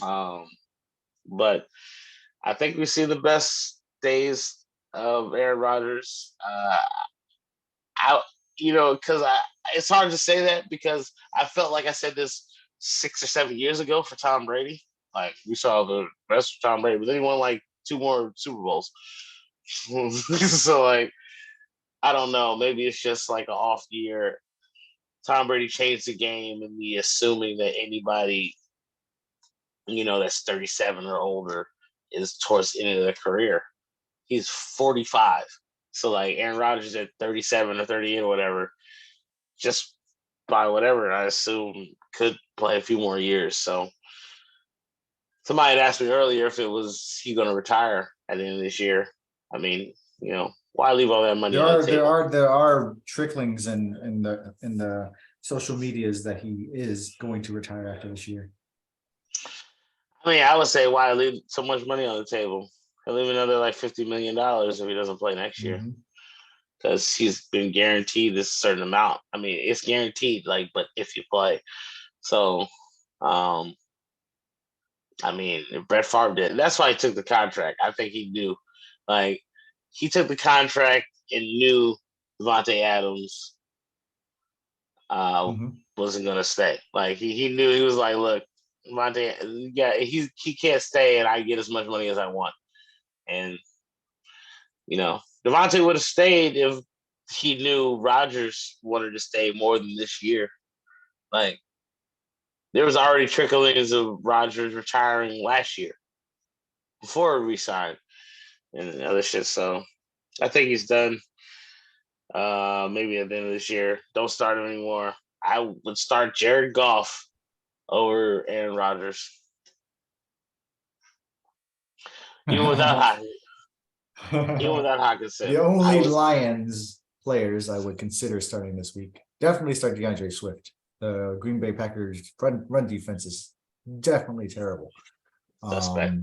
But I think we see the best days of Aaron Rodgers. I, because it's hard to say that because I felt like I said this 6 or 7 years ago for Tom Brady. Like we saw the best of Tom Brady, but then he won like 2 more Super Bowls. So like, I don't know. Maybe it's just like an off year. Tom Brady changed the game, and me assuming that anybody that's 37 or older is towards the end of their career. He's 45. So like Aaron Rodgers at 37 or 38 or whatever, just by whatever, I assume could play a few more years. So somebody had asked me earlier if it was he going to retire at the end of this year. I mean, why leave all that money There on the are table? tricklings in the social medias that he is going to retire after this year. I mean, I would say why leave so much money on the table? He'll leave another like $50 million if he doesn't play next year. Mm-hmm. Because he's been guaranteed this certain amount. I mean, it's guaranteed, like, but if you play. So, I mean, Brett Favre did. That's why he took the contract. I think he knew. Like, he took the contract and knew Devontae Adams Mm-hmm. wasn't going to stay. Like, he knew. He was like, look, Devontae, yeah, he can't stay and I get as much money as I want. And, Devontae would have stayed if he knew Rodgers wanted to stay more than this year. Like, there was already tricklings of Rodgers retiring last year before he resigned and other shit. So I think he's done. Maybe at the end of this year, don't start him anymore. I would start Jared Goff over Aaron Rodgers, even without The Hawkinson. I only was Lions players I would consider starting this week. Definitely start DeAndre Swift. The Green Bay Packers run defense is definitely terrible. suspect.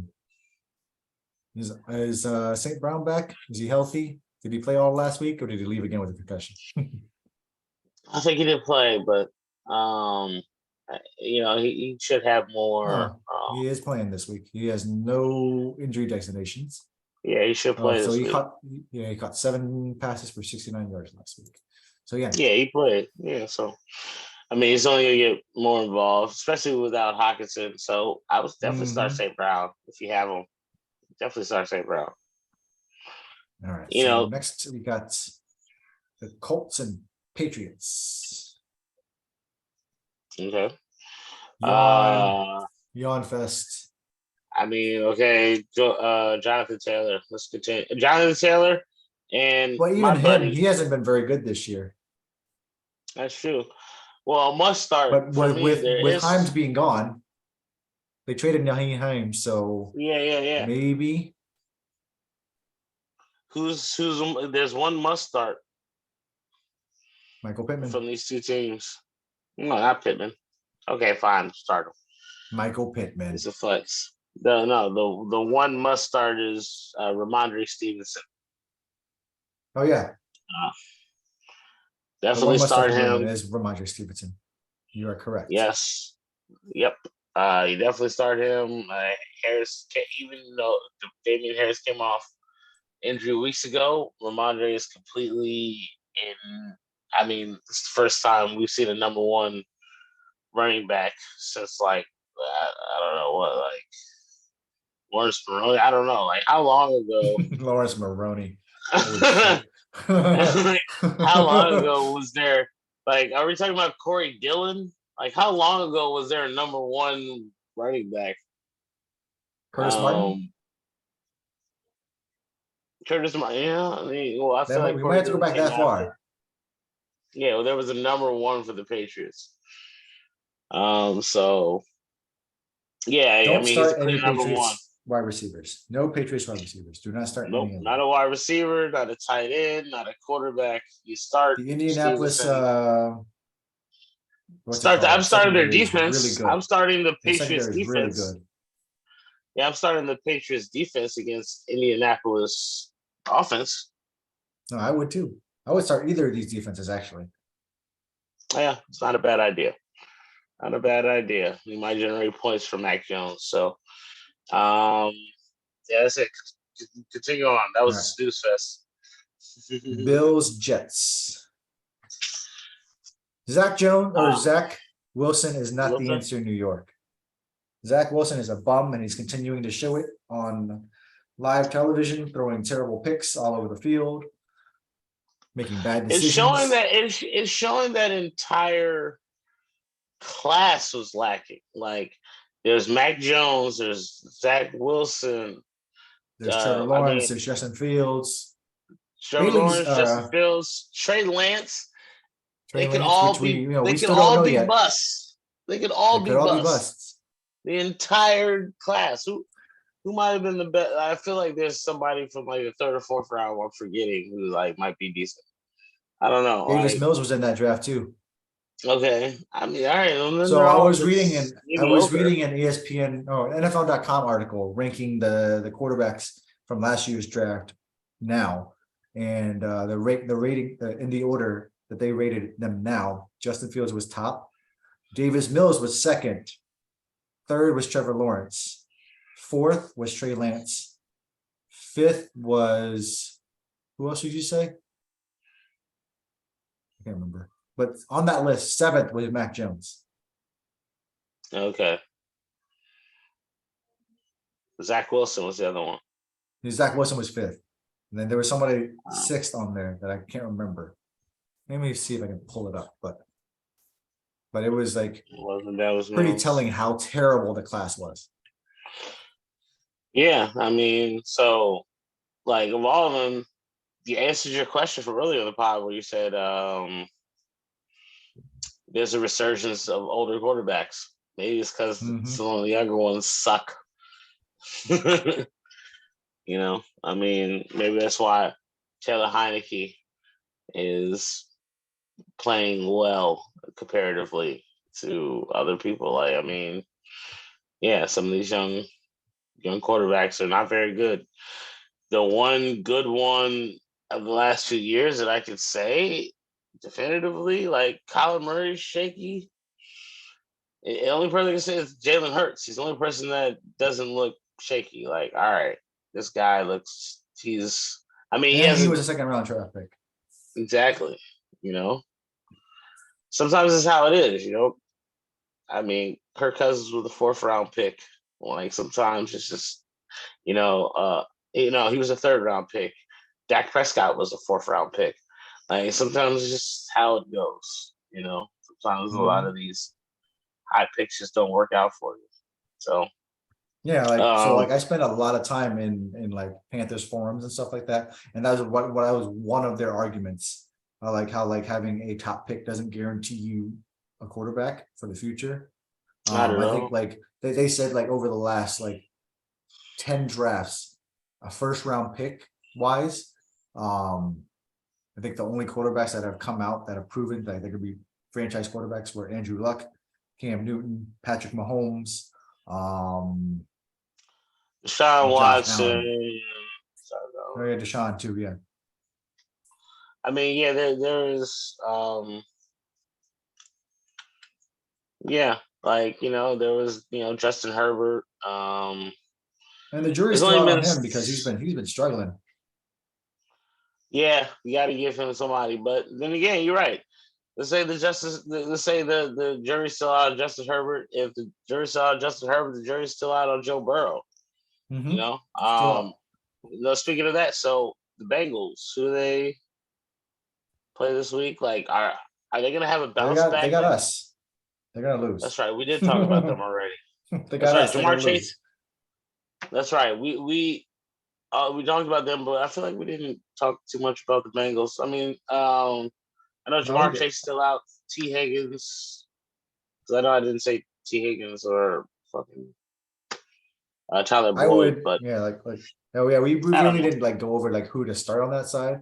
Is St. Brown back? Is he healthy? Did he play all last week or did he leave again with a concussion? I think he did play, but he should have more. No, he is playing this week. He has no injury designations. Yeah, he should play So this he week. caught 7 passes for 69 yards last week. So yeah, he played. Yeah, so I mean, he's only gonna get more involved, especially without Hawkinson. So I would definitely start St. Brown if you have him. Definitely start St. Brown. All right. So next we got the Colts and Patriots. Okay. Yawn fest. I mean, okay, Jonathan Taylor. Let's continue. Jonathan Taylor and Well, my even him, buddy. he hasn't been very good this year. That's true. Well, must start But for me. with Himes being gone, they traded Nyheim Himes, so yeah. maybe. Who's there's one must start. Michael Pittman. From these two teams. No, not Pittman. Okay, fine, start him. Michael Pittman. It's a flex. The one must start is Ramondre Stevenson. Oh yeah. Definitely start him. Is Ramondre Stevenson. You are correct. Yes. Yep. You definitely start him. Harris, even though Damian Harris came off injury weeks ago, Ramondre is completely in. I mean, it's the first time we've seen a number one running back since like I don't know what, like Lawrence Maroney. I don't know, like how long ago? Lawrence Maroney. How long ago was there? Like, are we talking about Corey Dillon? Like, how long ago was there a number one running back. Curtis Martin. Curtis Martin. Yeah, I mean, well, I feel like We might have to go back that far. Yeah, well, there was a number one for the Patriots. So yeah, Don't I mean, he's a start clear any number one. Patriots wide receivers. No Patriots wide receivers. Do not start Nope, any of not them. a wide receiver, not a tight end, not a quarterback. You start The Indianapolis. I'm starting their defense. Really good. I'm starting the Their Patriots secondary is defense. really good. Yeah, I'm starting the Patriots defense against Indianapolis offense. No, I would too. I would start either of these defenses actually. Yeah, it's not a bad idea. Not a bad idea. We might generate points for Mac Jones. So, yeah, that's it. Continue on. That was a snooze fest. Bills, Jets. Zach Wilson is not the answer in New York. Zach Wilson is a bum, and he's continuing to show it on live television, throwing terrible picks all over the field, making bad decisions. It's showing that entire class was lacking. Like, there's Mac Jones, there's Zach Wilson, there's Trevor Lawrence, there's Justin Fields, Justin Fields, Trey Lance. They could all be busts. They could all be busts. The entire class. Who might have been the best? I feel like there's somebody from like the third or fourth round I'm forgetting who like might be decent. I don't know. Davis Mills was in that draft too. Okay. I mean, all right. So I was reading an ESPN NFL.com article ranking the quarterbacks from last year's draft now, and the rating in the order that they rated them now. Justin Fields was top. Davis Mills was second. Third was Trevor Lawrence. Fourth was Trey Lance. Fifth was, who else did you say? I can't remember. But on that list, seventh was Mac Jones. Okay. Zach Wilson was the other one. Zach Wilson was fifth. And then there was somebody sixth on there that I can't remember. Let me see if I can pull it up. But it was like pretty telling how terrible the class was. Yeah, I mean, so like of all of them, you answered your question from earlier in the pod where you said there's a resurgence of older quarterbacks. Maybe it's because some of the younger ones suck. You know, I mean, maybe that's why Taylor Heineke is playing well comparatively to other people. Like, I mean, yeah, some of these young quarterbacks are not very good. The one good one of the last few years that I could say definitively, like Kyler Murray's shaky. The only person I can say is Jalen Hurts. He's the only person that doesn't look shaky. Like, all right, this guy looks. He was a second round draft pick. Exactly. You know, sometimes it's how it is. You know, I mean, Kirk Cousins was the fourth round pick. Like sometimes it's just, he was a third round pick. Dak Prescott was a fourth round pick. Like sometimes it's just how it goes. You know, sometimes a lot of these high picks just don't work out for you. So yeah, I spent a lot of time in like Panthers forums and stuff like that, and that was what was one of their arguments. I like how like having a top pick doesn't guarantee you a quarterback for the future. I think like they said like over the last like 10 drafts, a first round pick wise, I think the only quarterbacks that have come out that have proven that they could be franchise quarterbacks were Andrew Luck, Cam Newton, Patrick Mahomes, Deshaun Watson. Deshaun too, yeah. I mean, yeah, there is like, there was, Justin Herbert. And the jury's still out on him because he's been struggling. Yeah, you got to give him somebody, but then again, you're right. Let's say the jury's still out on Justin Herbert. If the jury's still out on Justin Herbert, the jury's still out on Joe Burrow. Speaking of that, so the Bengals, who they play this week, like are they gonna have a bounce back? They got us. They're gonna lose. That's right. We did talk about them already. The That's guy right, that's not Jamar gonna lose. Chase. That's right. We talked about them, but I feel like we didn't talk too much about the Bengals. I mean, I know No, we Jamar did. Chase is still out. T. Higgins. Because I know I didn't say T. Higgins or fucking Tyler I Boyd, would, but yeah, oh yeah, we I don't really know. didn't like go over like who to start on that side.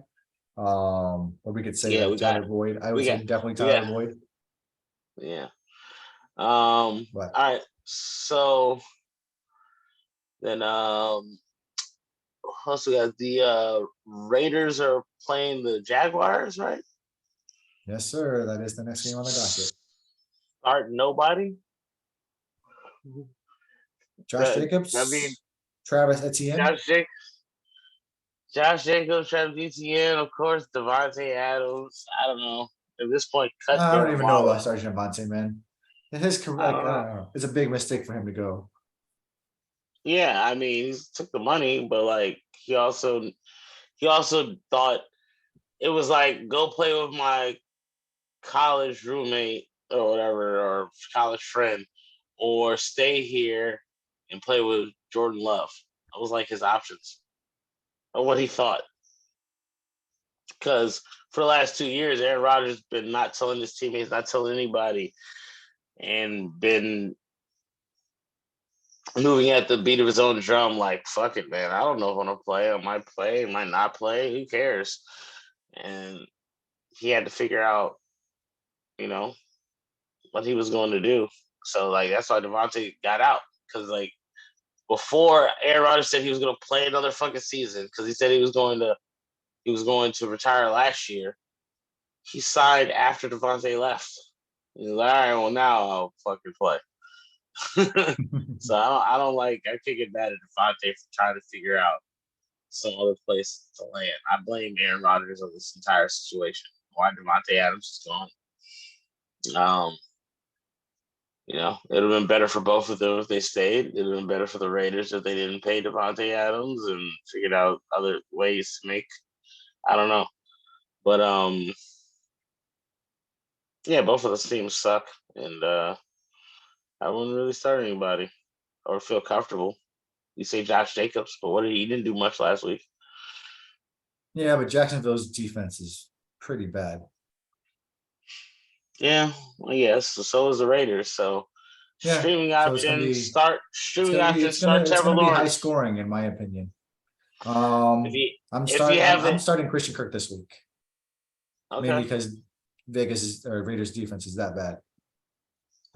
Or we could say Yeah, like we got Tyler Boyd. I would we say got definitely we Tyler got Boyd. yeah. But All right. So then also got the Raiders are playing the Jaguars, right? yes, sir, that is the next game on the docket. Start nobody. Josh I mean, Jacobs, Travis Etienne. Josh Jacobs, Josh Jacobs, Travis Etienne, of course, Devontae Adams. I don't know. At this point, cut I don't Darren even know Waller. about Sergeant Avante, man. His career, I like, don't I know. don't know. It's a big mistake for him to go. Yeah, I mean, he took the money, but like he also thought it was like go play with my college roommate or whatever or college friend, or stay here and play with Jordan Love. That was like his options or what he thought. Because for the last 2 years, Aaron Rodgers has been not telling his teammates, not telling anybody, and been moving at the beat of his own drum. Like, fuck it, man. I don't know if I'm gonna play. I might play. I might not play. Who cares? And he had to figure out, you know, what he was going to do. So like that's why Devontae got out because like before Aaron Rodgers said he was going to play another fucking season because he said he was going to retire last year. He signed after Devontae left. He's like, all right, well now I'll fucking play. So I don't like I can't get mad at Devontae for trying to figure out some other place to land. I blame Aaron Rodgers on this entire situation. Why Devontae Adams is gone. It would have been better for both of them if they stayed. It would have been better for the Raiders if they didn't pay Devontae Adams and figured out other ways to make. I don't know, but yeah, both of those teams suck, and I wouldn't really start anybody or feel comfortable. You say Josh Jacobs, but what did he didn't do much last week? Yeah, but Jacksonville's defense is pretty bad. Yeah, well, yes. So is the Raiders. So Yeah, streaming so it's gonna options be start. it's Streaming gonna be options start it's Trevor gonna be high Lawrence. scoring in my opinion. If you I'm if you starting I'm, have I'm it, starting Christian Kirk this week, mainly okay. because Vegas or Raiders defense is that bad.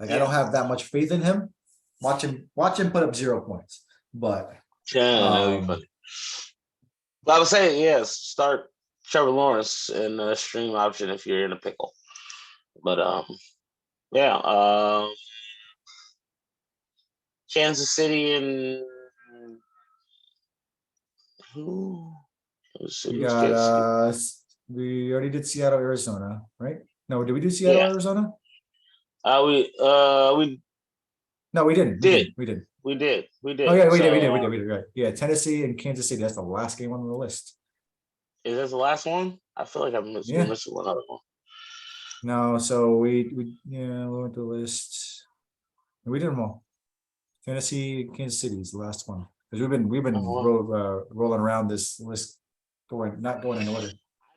Like I don't Yeah. have that much faith in him. Watch him put up 0 points. But Yeah, that would be um funny. But I was saying, yes, start Trevor Lawrence in a stream option if you're in a pickle. But yeah, Kansas City and who? we Who's got Kansas City? we already did Seattle, Arizona, right? No, did we do Seattle, Yeah, Arizona? we No, we didn't. We did, didn't. We didn't. we Oh did. yeah, we did. We So did. We did. We did. Right. Yeah, Tennessee and Kansas City. That's the last game on the list. is this the last one? I feel like we're Yeah. missing one other one. No, so we went to the list. We did them all. Tennessee, Kansas City is the last one because we've been Oh, rolling around this list, not going in order.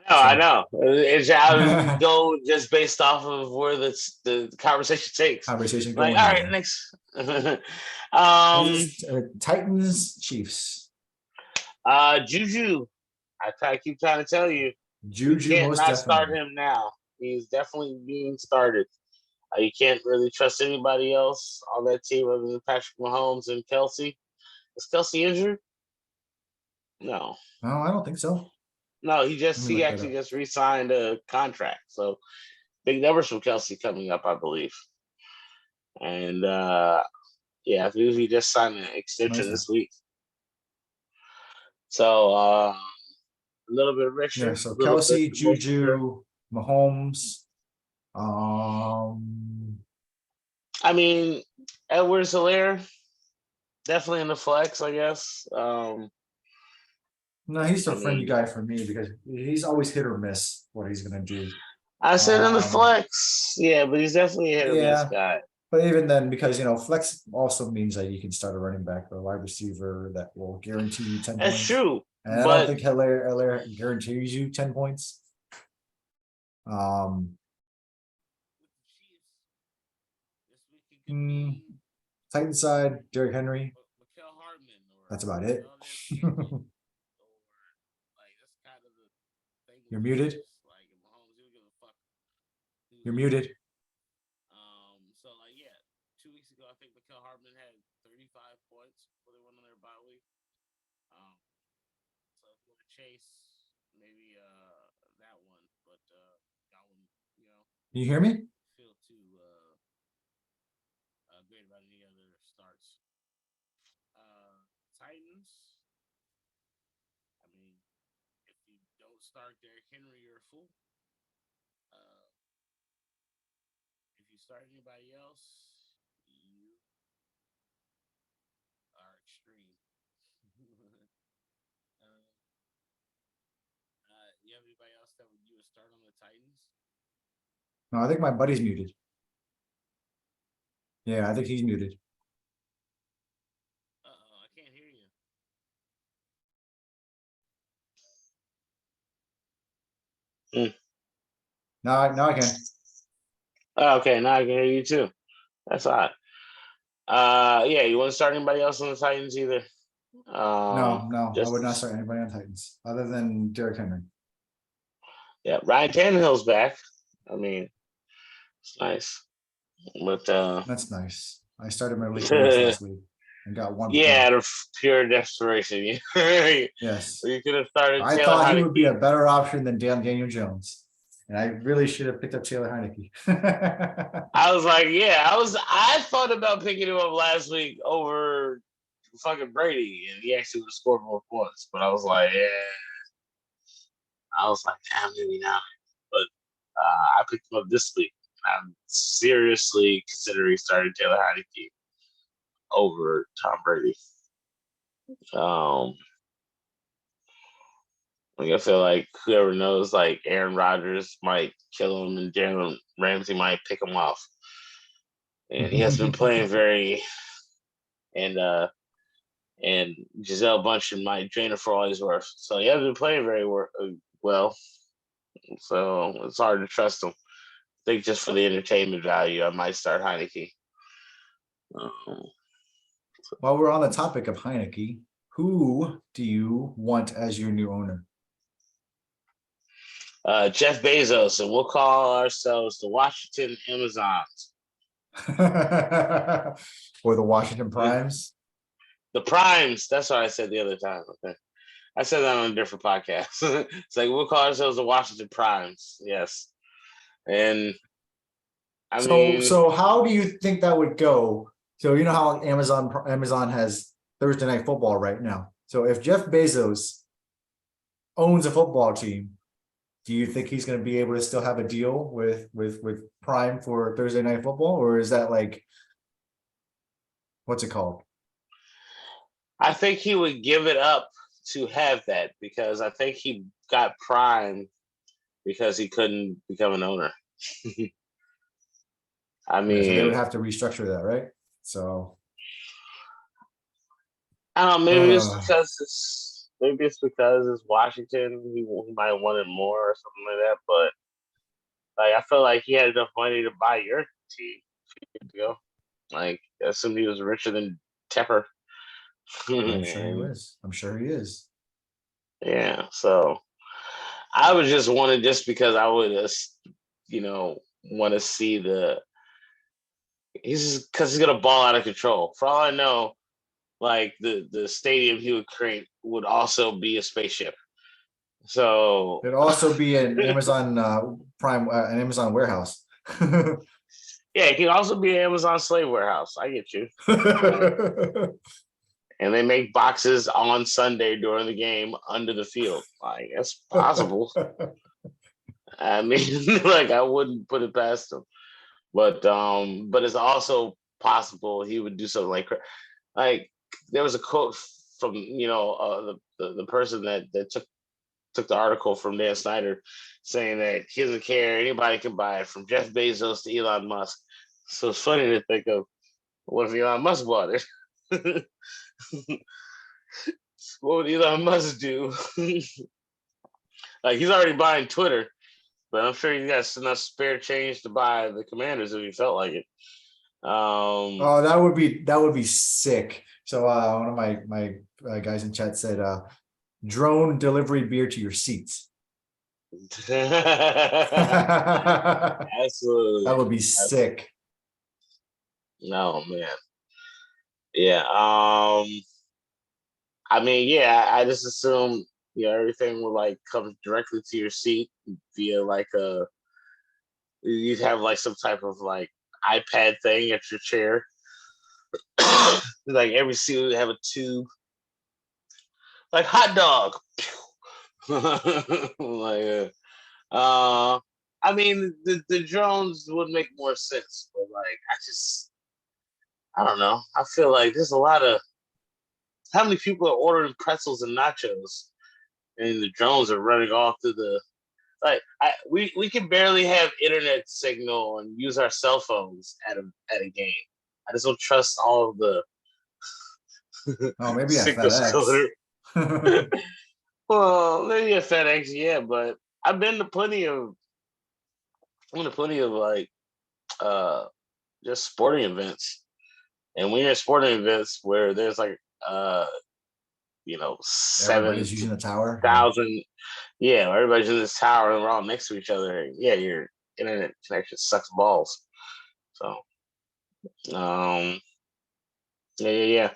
I So know. We go just based off of where the conversation takes. conversation Like, going all right, here. next. Titans, Chiefs. Juju. I keep trying to tell you, you Juju can't most not start definitely. him now. He's definitely being started. You can't really trust anybody else on that team other than Patrick Mahomes and Kelsey. Is Kelsey injured? No, No, I don't think so. no. Let me He look that actually up. just re-signed a contract, so big numbers from Kelsey coming up, I believe. And yeah, I believe he just signed an extension Nice. this week. So a little bit richer, Yeah, a so little bit Kelsey, more. Juju, Mahomes. Um, I mean, Edwards-Helaire definitely in the flex, I guess. no, he's I a friendly mean, guy for me because he's always hit or miss what he's gonna do. I said in the Um, flex, yeah, but he's definitely a hit or miss yeah, guy. But even then, because flex also means that you can start a running back or a wide receiver that will guarantee you 10 That's points. true. And I don't think Hilaire guarantees you 10 points. Titan side, Derrick Henry. That's about it. You're muted. You're muted. So 2 weeks ago, I think Mikael Hartman had 35 points before they went on their bye week. So if you want to chase, maybe that one, but that one, Can you hear me? Feel too great about any other starts. Titans. I mean, if you don't start Derrick Henry, you're a fool. If you start anybody else, you are extreme. You have anybody else that you would start on the Titans? No, I think my buddy's muted. Yeah, I think he's muted. I can't hear you. Now I can. Okay, now I can hear you too. That's odd. Yeah, you want to start anybody else on the Titans either? No, I would not start anybody on Titans other than Derrick Henry. Yeah, Ryan Tannehill's back. I mean, it's nice. But that's nice. I started my league last week and got 1 point. Out of pure desperation. Yes. You could have started. I thought he would be a better option than Daniel Jones. And I really should have picked up Taylor Heineke. I was like, I thought about picking him up last week over fucking Brady, and he actually would have scored more points. But I was like, damn, maybe not. But I picked him up this week. I'm seriously considering starting Taylor Heineke over Tom Brady. I feel like whoever knows, like Aaron Rodgers might kill him, and Jalen Ramsey might pick him off. And he has been playing very, and Giselle Bundchen might drain it for all he's worth. So he hasn't been playing very well. So it's hard to trust him. I think just for the entertainment value, I might start Heineke. While we're on the topic of Heineke, who do you want as your new owner? Jeff Bezos, and we'll call ourselves the Washington Amazons. Or the Washington Primes? The Primes. That's what I said the other time. Okay. I said that on a different podcast. It's like we'll call ourselves the Washington Primes. Yes. And I mean, so how do you think that would go? So you know how Amazon has Thursday Night Football right now. So if Jeff Bezos owns a football team, do you think he's going to be able to still have a deal with Prime for Thursday Night Football, or is that like, what's it called? I think he would give it up to have that, because I think he got Prime because he couldn't become an owner. I mean, so they would have to restructure that, right? So I don't know. Maybe it's because it's Washington. He might have wanted more or something like that. But like, I feel like he had enough money to buy your team a few years ago. Like, I assume he was richer than Tepper. I'm sure he is. Yeah. So I would just want to, just because I would, want to see because he's gonna ball out of control. For all I know, like the stadium he would create would also be a spaceship. So it'd also be an Amazon Prime, an Amazon warehouse. Yeah, it can also be an Amazon slave warehouse. I get you. And they make boxes on Sunday during the game under the field. Like, that's possible. I mean, like, I wouldn't put it past him. But it's also possible he would do something like there was a quote from the person that took the article from Dan Snyder, saying that he doesn't care, anybody can buy it, from Jeff Bezos to Elon Musk. So it's funny to think of what if Elon Musk bought it? What would Elon Musk do? Like he's already buying Twitter, but I'm sure he got enough spare change to buy the Commanders if he felt like it. Oh, that would be sick. So one of my guys in chat said drone delivery beer to your seats. Absolutely. That would be sick. No, man. Yeah. I mean, yeah, I just assume everything will like come directly to your seat via like you'd have like some type of like iPad thing at your chair. Like every seat would have a tube. Like hot dog. Like I mean the drones would make more sense, but like I don't know. I feel like there's a lot of how many people are ordering pretzels and nachos and the drones are running off to the like we can barely have internet signal and use our cell phones at a game. I just don't trust all of the maybe at signal FedEx. Well, maybe at FedEx, yeah, but I've been to plenty of like just sporting events. And when you're at sporting events where there's like Everybody's using the tower. 7,000 everybody's in this tower and we're all next to each other. Yeah, your internet connection sucks balls. So yeah.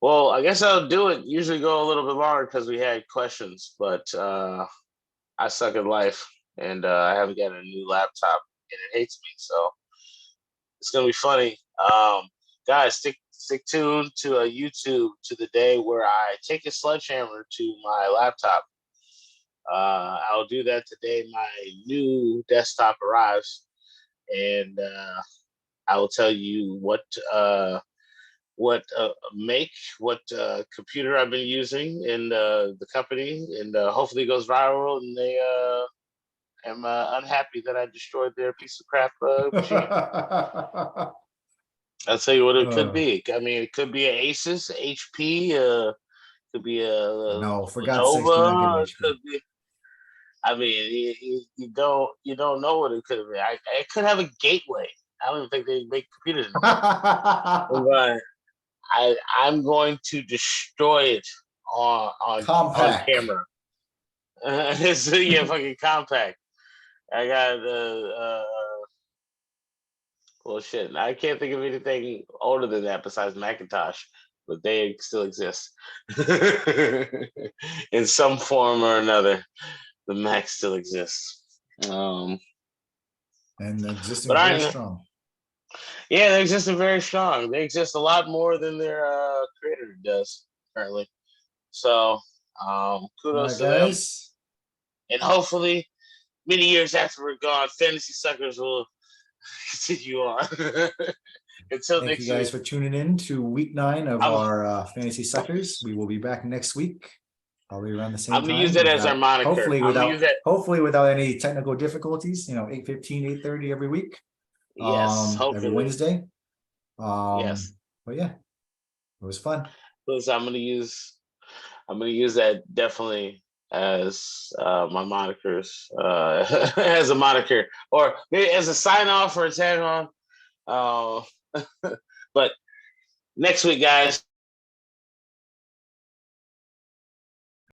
Well, I guess I'll do it. Usually go a little bit longer because we had questions, but I suck at life and I haven't got a new laptop and it hates me. So it's gonna be funny. Guys, stick tuned to YouTube to the day where I take a sledgehammer to my laptop. I'll do that today. My new desktop arrives, and I will tell you what make, what computer I've been using in the company, and hopefully it goes viral. And they am unhappy that I destroyed their piece of crap machine. I'll tell you what it could be. I mean, it could be an Asus, HP, could be a no, for God's sakes, do not get an Lenovo. It HP. could be. I mean, you don't know what it could have been. It could have a gateway. I don't even think they make computers anymore. But I'm going to destroy it on camera. It's fucking compact. I got well, shit. I can't think of anything older than that besides Macintosh, but they still exist in some form or another. The Mac still exists, and existing very strong. Yeah, they exist very strong. They exist a lot more than their creator does currently. So, kudos to them. And hopefully, many years after we're gone, Fantasy Suckers will continue on. Until Thank you guys for tuning in to week 9 of our Fantasy Suckers. We will be back next week, probably around the same time. I'm gonna use it as our moniker. Hopefully without any technical difficulties. 8:15, 8:30 every week. Yes, every Wednesday. Yes, but yeah, it was fun. So I'm gonna use that definitely as my monikers, as a moniker, or maybe as a sign off or a tag on. But next week, guys,